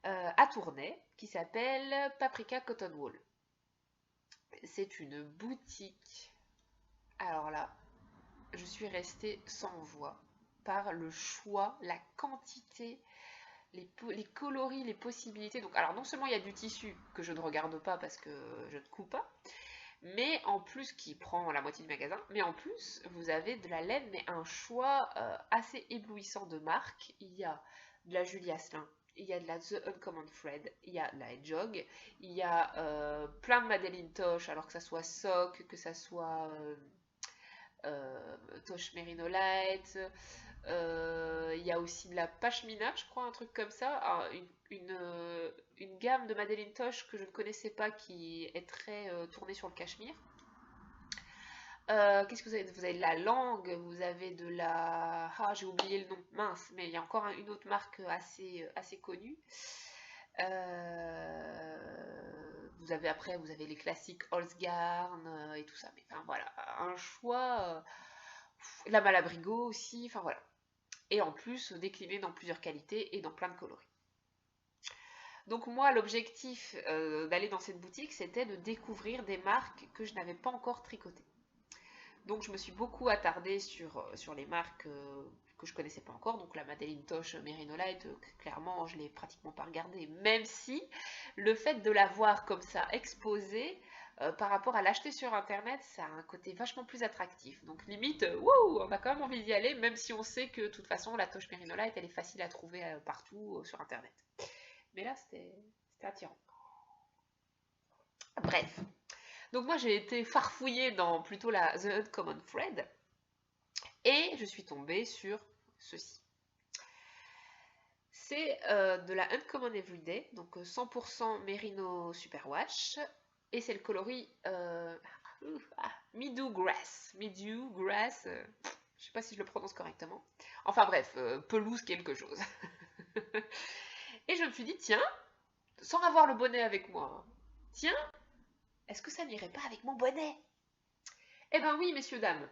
Speaker 1: à Tournai, qui s'appelle Paprika Cotton Wool. C'est une boutique. Alors là, je suis restée sans voix par le choix, la quantité, les coloris, les possibilités. Donc, alors non seulement il y a du tissu que je ne regarde pas parce que je ne couds pas, mais en plus qui prend la moitié du magasin, mais en plus vous avez de la laine, mais un choix assez éblouissant de marques. Il y a de la Julie Asselin, il y a de la The Uncommon Thread, il y a de la Hedgehog, il y a plein de Madeleine Tosh, alors que ça soit Sock, que ça soit Tosh Merino Light, il y a aussi de la Pashmina, je crois, un truc comme ça, une gamme de Madeleine Tosh que je ne connaissais pas qui est très tournée sur le cachemire. Qu'est-ce que vous avez? Vous avez de la langue, vous avez de la... Ah, j'ai oublié le nom, mince, mais il y a encore une autre marque assez connue. Vous avez les classiques Holzgarn et tout ça, mais enfin voilà, un choix, la Malabrigo aussi, enfin voilà. Et en plus, décliné dans plusieurs qualités et dans plein de coloris. Donc moi, l'objectif d'aller dans cette boutique, c'était de découvrir des marques que je n'avais pas encore tricotées. Donc je me suis beaucoup attardée sur les marques que je connaissais pas encore. Donc la Madeleine Tosh Merino Light, clairement, je l'ai pratiquement pas regardée. Même si le fait de la voir comme ça exposée, par rapport à l'acheter sur internet, ça a un côté vachement plus attractif. Donc limite, wow, on a quand même envie d'y aller, même si on sait que de toute façon la Tosh Merino Light, elle est facile à trouver partout sur internet. Mais là, c'était attirant. Bref. Donc moi, j'ai été farfouillée dans plutôt la The Uncommon Thread, et je suis tombée sur ceci. C'est de la Uncommon Everyday, donc 100% Merino Superwash, et c'est le coloris Meadow Grass. Meadow Grass, je sais pas si je le prononce correctement. Enfin bref, pelouse quelque chose. Et je me suis dit, tiens, sans avoir le bonnet avec moi, tiens, est-ce que ça n'irait pas avec mon bonnet? Eh ben oui, messieurs, dames.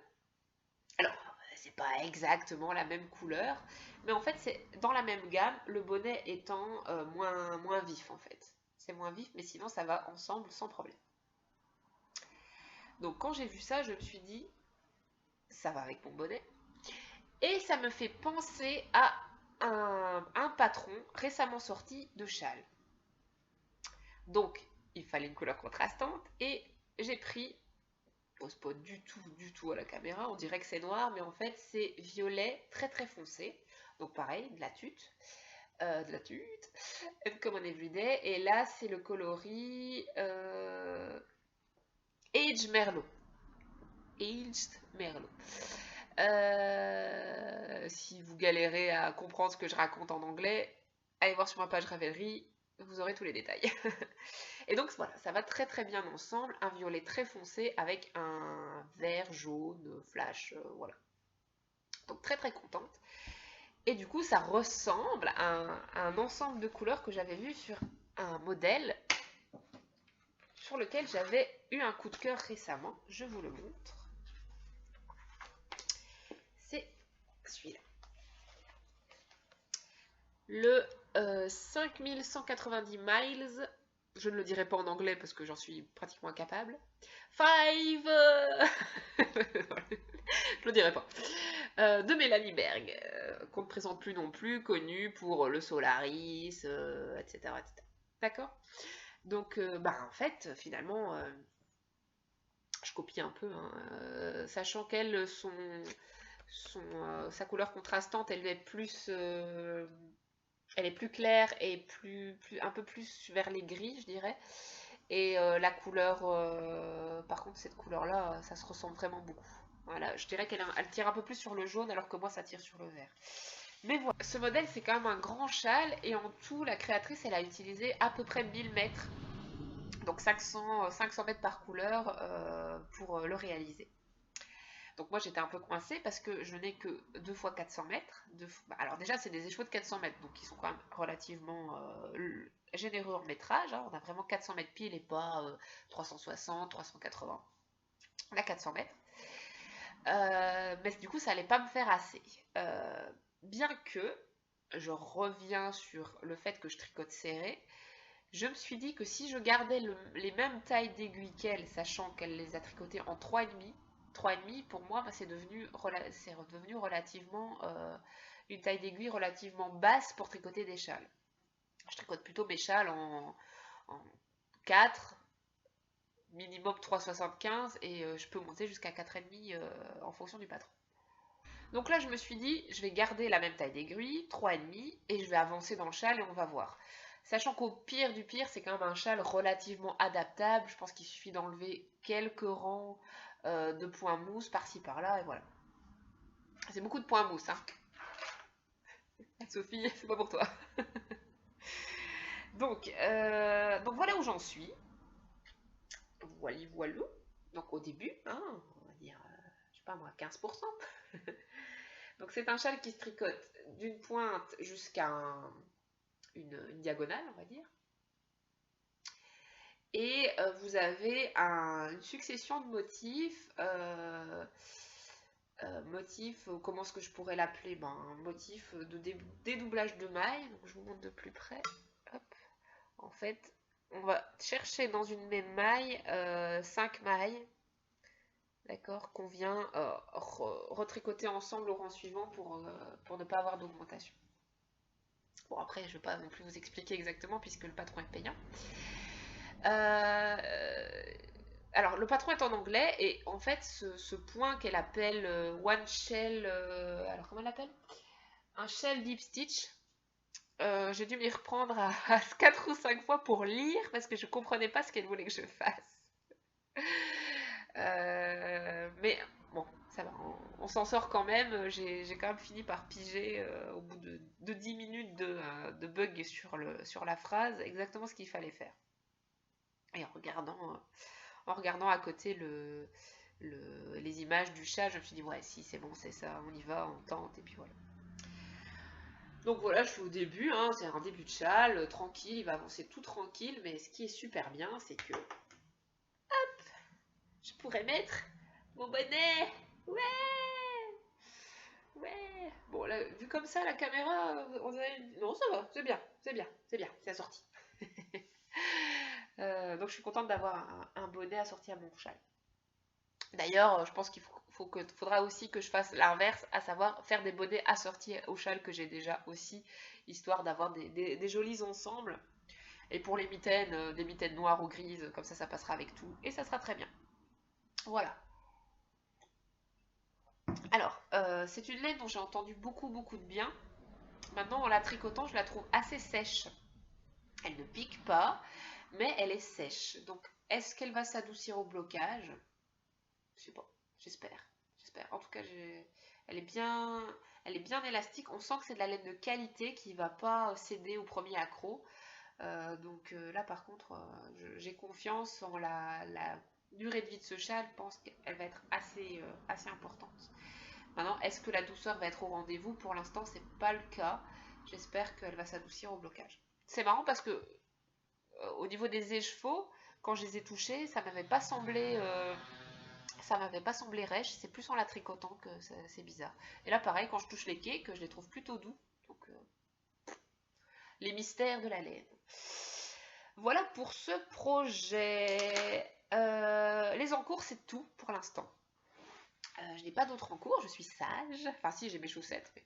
Speaker 1: Alors, c'est pas exactement la même couleur, mais en fait, c'est dans la même gamme, le bonnet étant moins vif, en fait. C'est moins vif, mais sinon, ça va ensemble sans problème. Donc, quand j'ai vu ça, je me suis dit, ça va avec mon bonnet. Et ça me fait penser à un patron récemment sorti de châle. Donc, il fallait une couleur contrastante, et j'ai pris... pose pas du tout à la caméra, on dirait que c'est noir, mais en fait c'est violet très très foncé, donc pareil, de la tute, Uncommon Everyday, et là c'est le coloris Aged Merlot. Si vous galérez à comprendre ce que je raconte en anglais, allez voir sur ma page Ravelry, vous aurez tous les détails. Et donc voilà, ça va très très bien ensemble, un violet très foncé avec un vert jaune flash, voilà. Donc très très contente. Et du coup, ça ressemble à un ensemble de couleurs que j'avais vu sur un modèle sur lequel j'avais eu un coup de cœur récemment. Je vous le montre. C'est celui-là. Le 5190 miles. Je ne le dirai pas en anglais parce que j'en suis pratiquement incapable. Five Je le dirai pas. De Mélanie Berg, qu'on ne présente plus non plus, connue pour le Solaris, etc., etc. D'accord. Donc, en fait, finalement, je copie un peu, hein, sachant qu'elle, sa couleur contrastante, elle est plus claire et un peu plus vers les gris, je dirais. Et la couleur, par contre, cette couleur-là, ça se ressemble vraiment beaucoup. Voilà, je dirais elle tire un peu plus sur le jaune, alors que moi, ça tire sur le vert. Mais voilà, ce modèle, c'est quand même un grand châle, et en tout, la créatrice, elle a utilisé à peu près 1000 mètres, donc 500 mètres par couleur, pour le réaliser. Donc moi j'étais un peu coincée parce que je n'ai que 2 fois 400 mètres. Alors déjà c'est des échevaux de 400 mètres, donc ils sont quand même relativement généreux en métrage, hein. On a vraiment 400 mètres pile et pas 360, 380. On a 400 mètres. Mais du coup ça allait pas me faire assez. Bien que je reviens sur le fait que je tricote serré, je me suis dit que si je gardais les mêmes tailles d'aiguilles qu'elle, sachant qu'elle les a tricotées en 3,5, 3,5 pour moi c'est redevenu relativement une taille d'aiguille relativement basse pour tricoter des châles. Je tricote plutôt mes châles en 4, minimum 3,75 et je peux monter jusqu'à 4,5 en fonction du patron. Donc là je me suis dit je vais garder la même taille d'aiguille, 3,5, et je vais avancer dans le châle et on va voir. Sachant qu'au pire du pire, c'est quand même un châle relativement adaptable. Je pense qu'il suffit d'enlever quelques rangs de points mousse par-ci par-là, et voilà. C'est beaucoup de points mousse, hein. Sophie, c'est pas pour toi. Donc voilà où j'en suis. Voilou. Donc au début, hein, on va dire, je sais pas moi, 15%. Donc c'est un châle qui se tricote d'une pointe jusqu'à une diagonale, on va dire. Et vous avez une succession de motifs. Comment est-ce que je pourrais l'appeler? Un motif de dédoublage de mailles. Donc je vous montre de plus près. Hop. En fait, on va chercher dans une même maille 5 mailles. D'accord, qu'on vient retricoter ensemble au rang suivant pour ne pas avoir d'augmentation. Bon, après, je ne vais pas non plus vous expliquer exactement puisque le patron est payant. Alors, le patron est en anglais et en fait, ce point qu'elle appelle One Shell. Alors, comment elle l'appelle? Un Shell Deep Stitch. J'ai dû m'y reprendre à 4 ou 5 fois pour lire parce que je ne comprenais pas ce qu'elle voulait que je fasse. Mais bon, ça va, on s'en sort quand même. J'ai quand même fini par piger au bout de 10 minutes de bug sur la phrase exactement ce qu'il fallait faire. Et en regardant à côté les images du chat, je me suis dit, ouais, si c'est bon, c'est ça, on y va, on tente, et puis voilà. Donc voilà, je suis au début, hein, c'est un début de châle, tranquille, il va avancer tout tranquille, mais ce qui est super bien, c'est que je pourrais mettre mon bonnet. Ouais, ouais. Bon, là, vu comme ça, la caméra, on dirait non, ça va, c'est bien, c'est bien, c'est bien, c'est assorti. Donc je suis contente d'avoir un bonnet assorti à mon châle. D'ailleurs, je pense qu'il faudra aussi que je fasse l'inverse, à savoir faire des bonnets assortis au châle que j'ai déjà aussi, histoire d'avoir des jolis ensembles. Et pour les mitaines, des mitaines noires ou grises, comme ça passera avec tout, et ça sera très bien. Voilà. Alors, c'est une laine dont j'ai entendu beaucoup beaucoup de bien. Maintenant, en la tricotant, je la trouve assez sèche. Elle ne pique pas, mais elle est sèche. Donc, est-ce qu'elle va s'adoucir au blocage? Je sais pas, j'espère. J'espère. En tout cas, elle est bien élastique. On sent que c'est de la laine de qualité qui ne va pas céder au premier accroc. Là par contre, j'ai confiance en la durée de vie de ce châle. Je pense qu'elle va être assez importante. Maintenant, est-ce que la douceur va être au rendez-vous? Pour l'instant, c'est pas le cas. J'espère qu'elle va s'adoucir au blocage. C'est marrant parce que au niveau des écheveaux, quand je les ai touchés, ça m'avait pas semblé rêche. C'est plus en la tricotant que c'est bizarre. Et là, pareil, quand je touche les cakes, je les trouve plutôt doux. Donc, les mystères de la laine. Voilà pour ce projet. Les encours, c'est tout pour l'instant. Je n'ai pas d'autres encours, je suis sage. Enfin, si, j'ai mes chaussettes, mais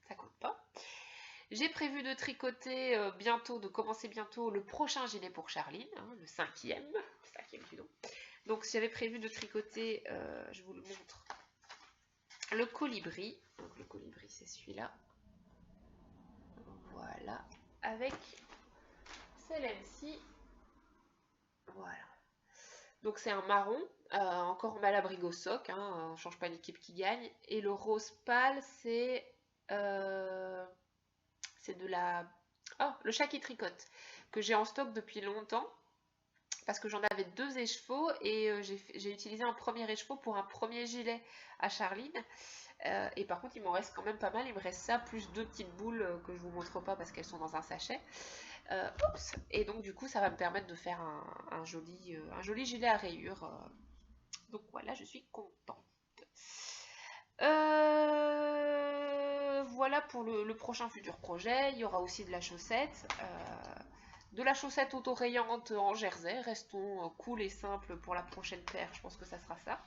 Speaker 1: ça compte pas. J'ai prévu de tricoter de commencer bientôt le prochain gilet pour Charline, hein, le cinquième dis donc. Donc, j'avais prévu de tricoter, je vous le montre, le colibri. Donc, le colibri, c'est celui-là. Voilà. Avec ces laines-ci. Voilà. Donc, c'est un marron, encore malabrigo soc, hein, on ne change pas l'équipe qui gagne. Et le rose pâle, c'est de la... Oh, le chat qui tricote, que j'ai en stock depuis longtemps, parce que j'en avais 2 écheveaux, et j'ai utilisé un premier écheveau pour un premier gilet à Charline. Et par contre, il m'en reste quand même pas mal. Il me reste ça, plus 2 petites boules que je vous montre pas parce qu'elles sont dans un sachet. Oups. Et donc, du coup, ça va me permettre de faire un joli gilet à rayures. Donc voilà, je suis contente. Voilà pour le prochain futur projet. Il y aura aussi de la chaussette. De la chaussette auto-rayante en jersey. Restons cool et simple pour la prochaine paire. Je pense que ça sera ça.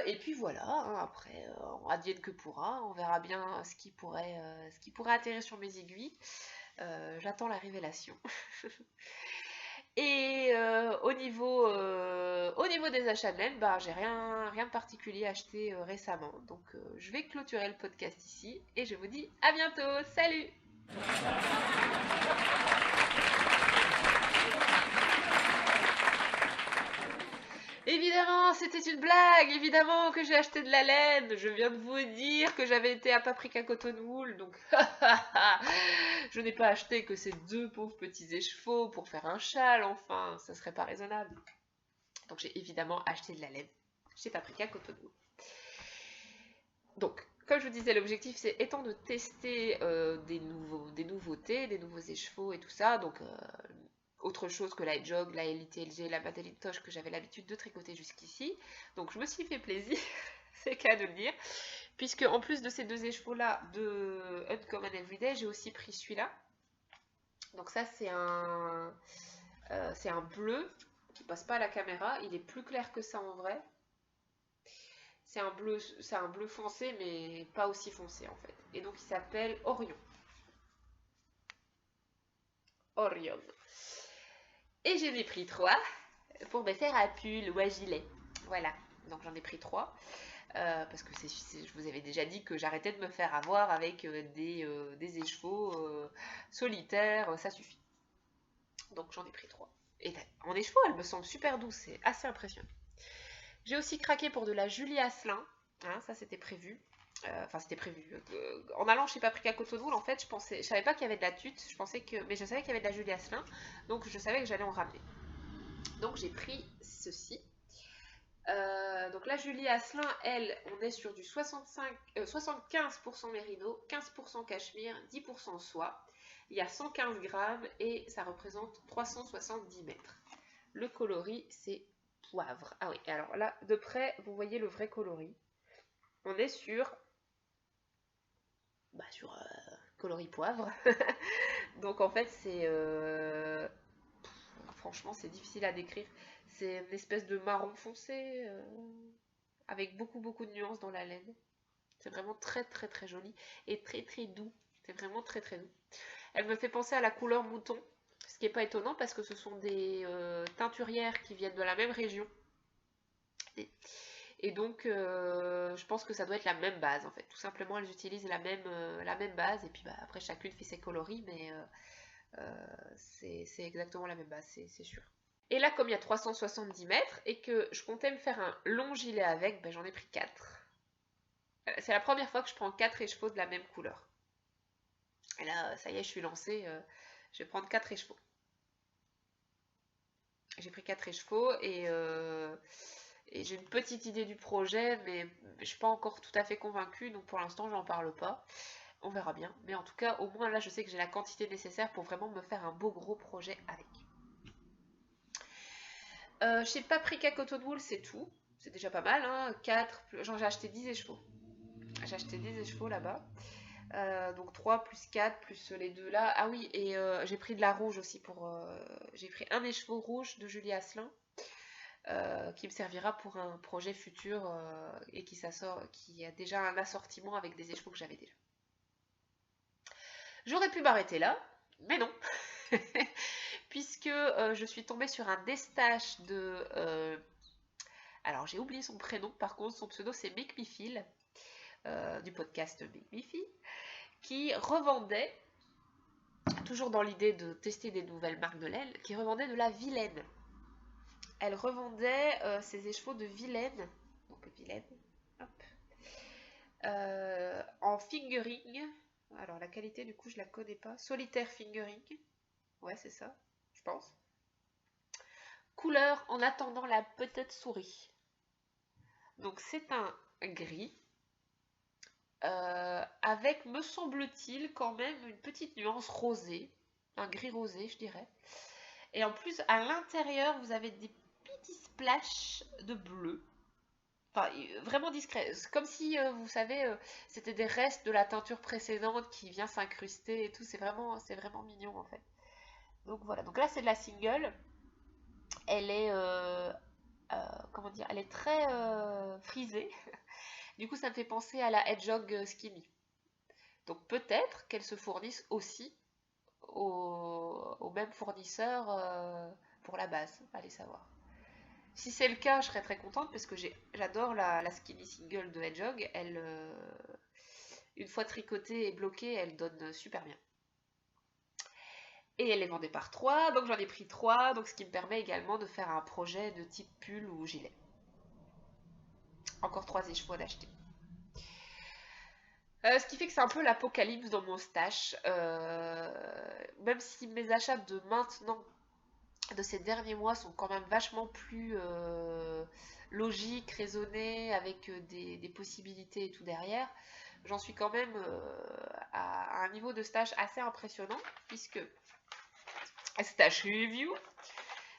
Speaker 1: Et puis voilà, hein, après, advienne que pourra. On verra bien ce qui pourrait atterrir sur mes aiguilles. J'attends la révélation. Et au niveau des achats même, bah, j'ai rien de particulier acheté récemment. Donc je vais clôturer le podcast ici et je vous dis à bientôt. Salut! Évidemment, c'était une blague. Évidemment que j'ai acheté de la laine. Je viens de vous dire que j'avais été à Paprika Cotton Wool. Donc, je n'ai pas acheté que ces 2 pauvres petits écheveaux pour faire un châle. Enfin, ça serait pas raisonnable. Donc, j'ai évidemment acheté de la laine chez Paprika Cotton Wool. Donc, comme je vous disais, l'objectif c'est étant de tester des nouveautés, des nouveaux écheveaux et tout ça. Donc, autre chose que la jog, la Elite LG, la Madeline Toche que j'avais l'habitude de tricoter jusqu'ici. Donc je me suis fait plaisir, c'est qu'à de le dire. Puisque en plus de ces 2 écheveaux-là de Uncommon Everyday, j'ai aussi pris celui-là. Donc ça c'est un bleu qui passe pas à la caméra. Il est plus clair que ça en vrai. C'est un bleu foncé mais pas aussi foncé en fait. Et donc il s'appelle Orion. Orion. Et j'en ai pris 3 pour me faire un pull ou un gilet. Voilà, donc j'en ai pris 3. Parce que je vous avais déjà dit que j'arrêtais de me faire avoir avec des écheveaux solitaires, ça suffit. Donc j'en ai pris 3. Et en écheveau, elle me semble super douce, c'est assez impressionnant. J'ai aussi craqué pour de la Julie Asselin, hein, ça c'était prévu. Enfin, c'était prévu. En allant chez Paprika Cotton Wool, en fait, je savais pas qu'il y avait de la tute, mais je savais qu'il y avait de la Julie Asselin, donc je savais que j'allais en ramener. Donc j'ai pris ceci. Donc la Julie Asselin, elle, on est sur du 75% mérino, 15% cachemire, 10% soie. Il y a 115 grammes et ça représente 370 mètres. Le coloris, c'est poivre. Ah oui, alors là, de près, vous voyez le vrai coloris. On est sur coloris poivre. Donc en fait, c'est... franchement, c'est difficile à décrire. C'est une espèce de marron foncé avec beaucoup de nuances dans la laine. C'est vraiment très joli et très doux. C'est vraiment très doux. Elle me fait penser à la couleur mouton, ce qui n'est pas étonnant parce que ce sont des teinturières qui viennent de la même région. Et donc, je pense que ça doit être la même base en fait. Tout simplement, elles utilisent la même base et puis bah, après chacune fait ses coloris, mais c'est exactement la même base, c'est sûr. Et là, comme il y a 370 mètres et que je comptais me faire un long gilet avec, ben, j'en ai pris 4. C'est la première fois que je prends 4 écheveaux de la même couleur. Et là, ça y est, je suis lancée. Je vais prendre 4 écheveaux. J'ai pris 4 écheveaux et j'ai une petite idée du projet, mais je ne suis pas encore tout à fait convaincue, donc pour l'instant, j'en parle pas. On verra bien. Mais en tout cas, au moins là, je sais que j'ai la quantité nécessaire pour vraiment me faire un beau gros projet avec. Chez Paprika Cotton Wool, c'est tout. C'est déjà pas mal, hein. 4, genre j'ai acheté 10 écheveaux. J'ai acheté 10 écheveaux là-bas. Donc 3 plus 4 plus les deux là. Ah oui, et j'ai pris de la rouge aussi pour... j'ai pris un écheveau rouge de Julie Asselin qui me servira pour un projet futur et qui a déjà un assortiment avec des écheveaux que j'avais déjà. J'aurais pu m'arrêter là, mais non. Puisque je suis tombée sur un destache de... alors j'ai oublié son prénom, par contre son pseudo c'est Make Me Feel, du podcast Make Me Feel, qui revendait, toujours dans l'idée de tester des nouvelles marques de laine, qui revendait de la Vilaine. Elle revendait ses écheveaux de Vilaine, donc Vilaine, hop, en fingering. Alors la qualité du coup je la connais pas. Solitaire fingering, ouais c'est ça, je pense. Couleur en attendant la petite souris. Donc c'est un gris avec, me semble-t-il, quand même une petite nuance rosée, un gris rosé je dirais. Et en plus à l'intérieur vous avez des petits splashes de bleu. Enfin, vraiment discret. C'est comme si, vous savez, c'était des restes de la teinture précédente qui vient s'incruster et tout. C'est vraiment mignon en fait. Donc voilà. Donc là, c'est de la single. Elle est, comment dire, elle est très frisée. Du coup, ça me fait penser à la Hedgehog Skinny. Donc peut-être qu'elles se fournissent aussi au même fournisseur pour la base. Allez savoir. Si c'est le cas, je serais très contente parce que j'adore la skinny single de Hedgehog. Elle, une fois tricotée et bloquée, elle donne super bien. Et elle est vendée par 3, donc j'en ai pris 3, donc ce qui me permet également de faire un projet de type pull ou gilet. Encore 3 écheveaux d'acheter. Ce qui fait que c'est un peu l'apocalypse dans mon stash. Même si mes achats de maintenant, de ces derniers mois, sont quand même vachement plus logiques, raisonnés, avec des possibilités et tout derrière, j'en suis quand même à un niveau de stash assez impressionnant, puisque stash review,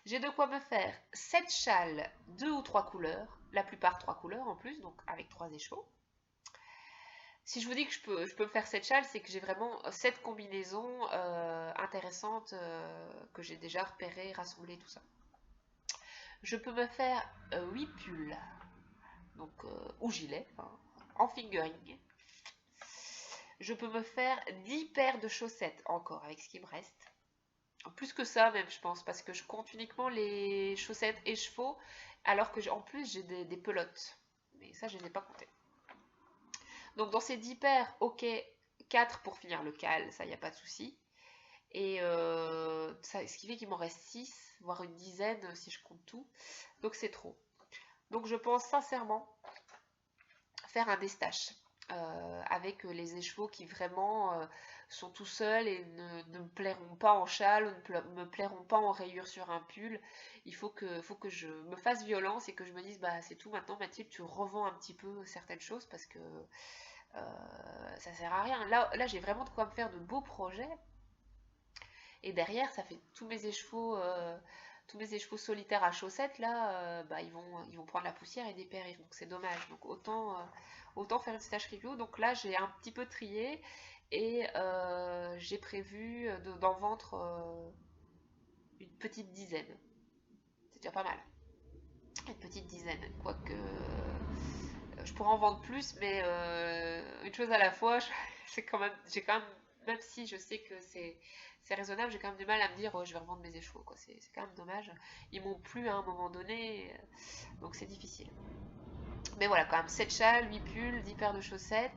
Speaker 1: j'ai de quoi me faire 7 châles, 2 ou 3 couleurs, la plupart 3 couleurs en plus, donc avec 3 écheveaux. Si je vous dis que je peux me faire 7 châles, c'est que j'ai vraiment 7 combinaisons intéressantes que j'ai déjà repérées, rassemblées, tout ça. Je peux me faire 8 pulls, donc, ou gilets, hein, en fingering. Je peux me faire 10 paires de chaussettes encore, avec ce qui me reste. Plus que ça même, je pense, parce que je compte uniquement les chaussettes et chevaux, alors que en plus j'ai des pelotes. Mais ça, je ne les ai pas comptées. Donc dans ces 10 paires, ok, 4 pour finir le cal, ça, il n'y a pas de souci. Et ça, ce qui fait qu'il m'en reste 6, voire une dizaine si je compte tout. Donc c'est trop. Donc je pense sincèrement faire un destache avec les écheveaux qui vraiment sont tout seuls et ne me plairont pas en châle, ne me plairont pas en rayure sur un pull. Il faut que je me fasse violence et que je me dise, bah c'est tout maintenant Mathilde, tu revends un petit peu certaines choses parce que ça sert à rien. Là j'ai vraiment de quoi me faire de beaux projets. Et derrière, ça fait tous mes écheveaux solitaires à chaussettes, là, bah, ils vont prendre la poussière et dépérir. Donc c'est dommage. Donc autant faire une stash review. Donc là, j'ai un petit peu trié et j'ai prévu d'en vendre une petite dizaine. C'est déjà pas mal. Une petite dizaine. Quoique je pourrais en vendre plus, mais une chose à la fois, j'ai quand même si je sais que c'est raisonnable, j'ai quand même du mal à me dire je vais revendre mes écheveaux, quoi. C'est quand même dommage. Ils m'ont plu à un moment donné, donc c'est difficile. Mais voilà, quand même 7 châles, 8 pulls, 10 paires de chaussettes.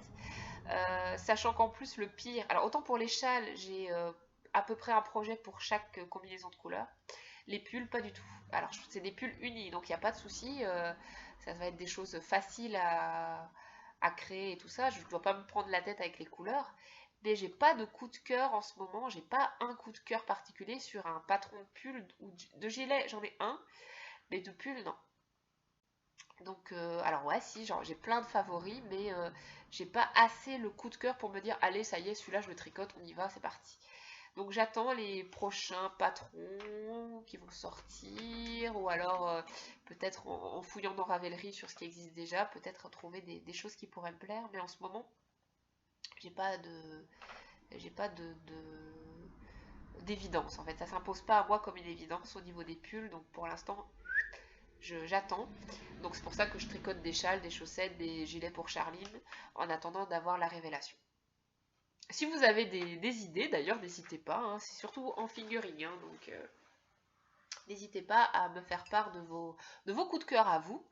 Speaker 1: Sachant qu'en plus le pire, alors autant pour les châles, j'ai à peu près un projet pour chaque combinaison de couleurs. Les pulls, pas du tout. Alors c'est des pulls unis, donc il n'y a pas de souci. Ça va être des choses faciles à créer et tout ça. Je ne dois pas me prendre la tête avec les couleurs. mais j'ai pas de coup de cœur en ce moment, j'ai pas un coup de cœur particulier sur un patron de pull ou de gilet, j'en ai un, mais de pull, non. Donc, alors ouais, si, genre j'ai plein de favoris, mais j'ai pas assez le coup de cœur pour me dire, allez, ça y est, celui-là, je le tricote, on y va, c'est parti. Donc j'attends les prochains patrons qui vont sortir, ou alors peut-être en fouillant dans Ravelry sur ce qui existe déjà, peut-être trouver des choses qui pourraient me plaire, mais en ce moment, j'ai pas de, j'ai pas d'évidence en fait. Ça s'impose pas à moi comme une évidence au niveau des pulls, donc pour l'instant, j'attends. Donc c'est pour ça que je tricote des châles, des chaussettes, des gilets pour Charline, en attendant d'avoir la révélation. Si vous avez des idées, d'ailleurs, n'hésitez pas, hein, c'est surtout en figurine, hein, donc n'hésitez pas à me faire part de vos coups de cœur à vous,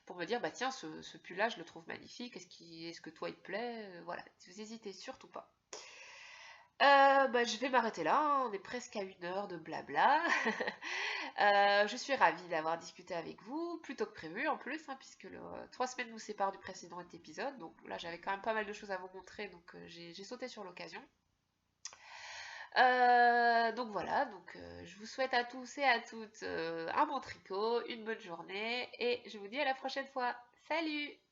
Speaker 1: pour me dire, bah tiens, ce pull-là, je le trouve magnifique, est-ce que toi il te plaît? Voilà, vous n'hésitez surtout pas. Bah, je vais m'arrêter là, hein, on est presque à 1 heure de blabla. Je suis ravie d'avoir discuté avec vous, plutôt que prévu en plus, hein, puisque 3 semaines nous séparent du précédent épisode. Donc là, j'avais quand même pas mal de choses à vous montrer, donc j'ai sauté sur l'occasion. Donc voilà, donc je vous souhaite à tous et à toutes un bon tricot, une bonne journée, et je vous dis à la prochaine fois. Salut!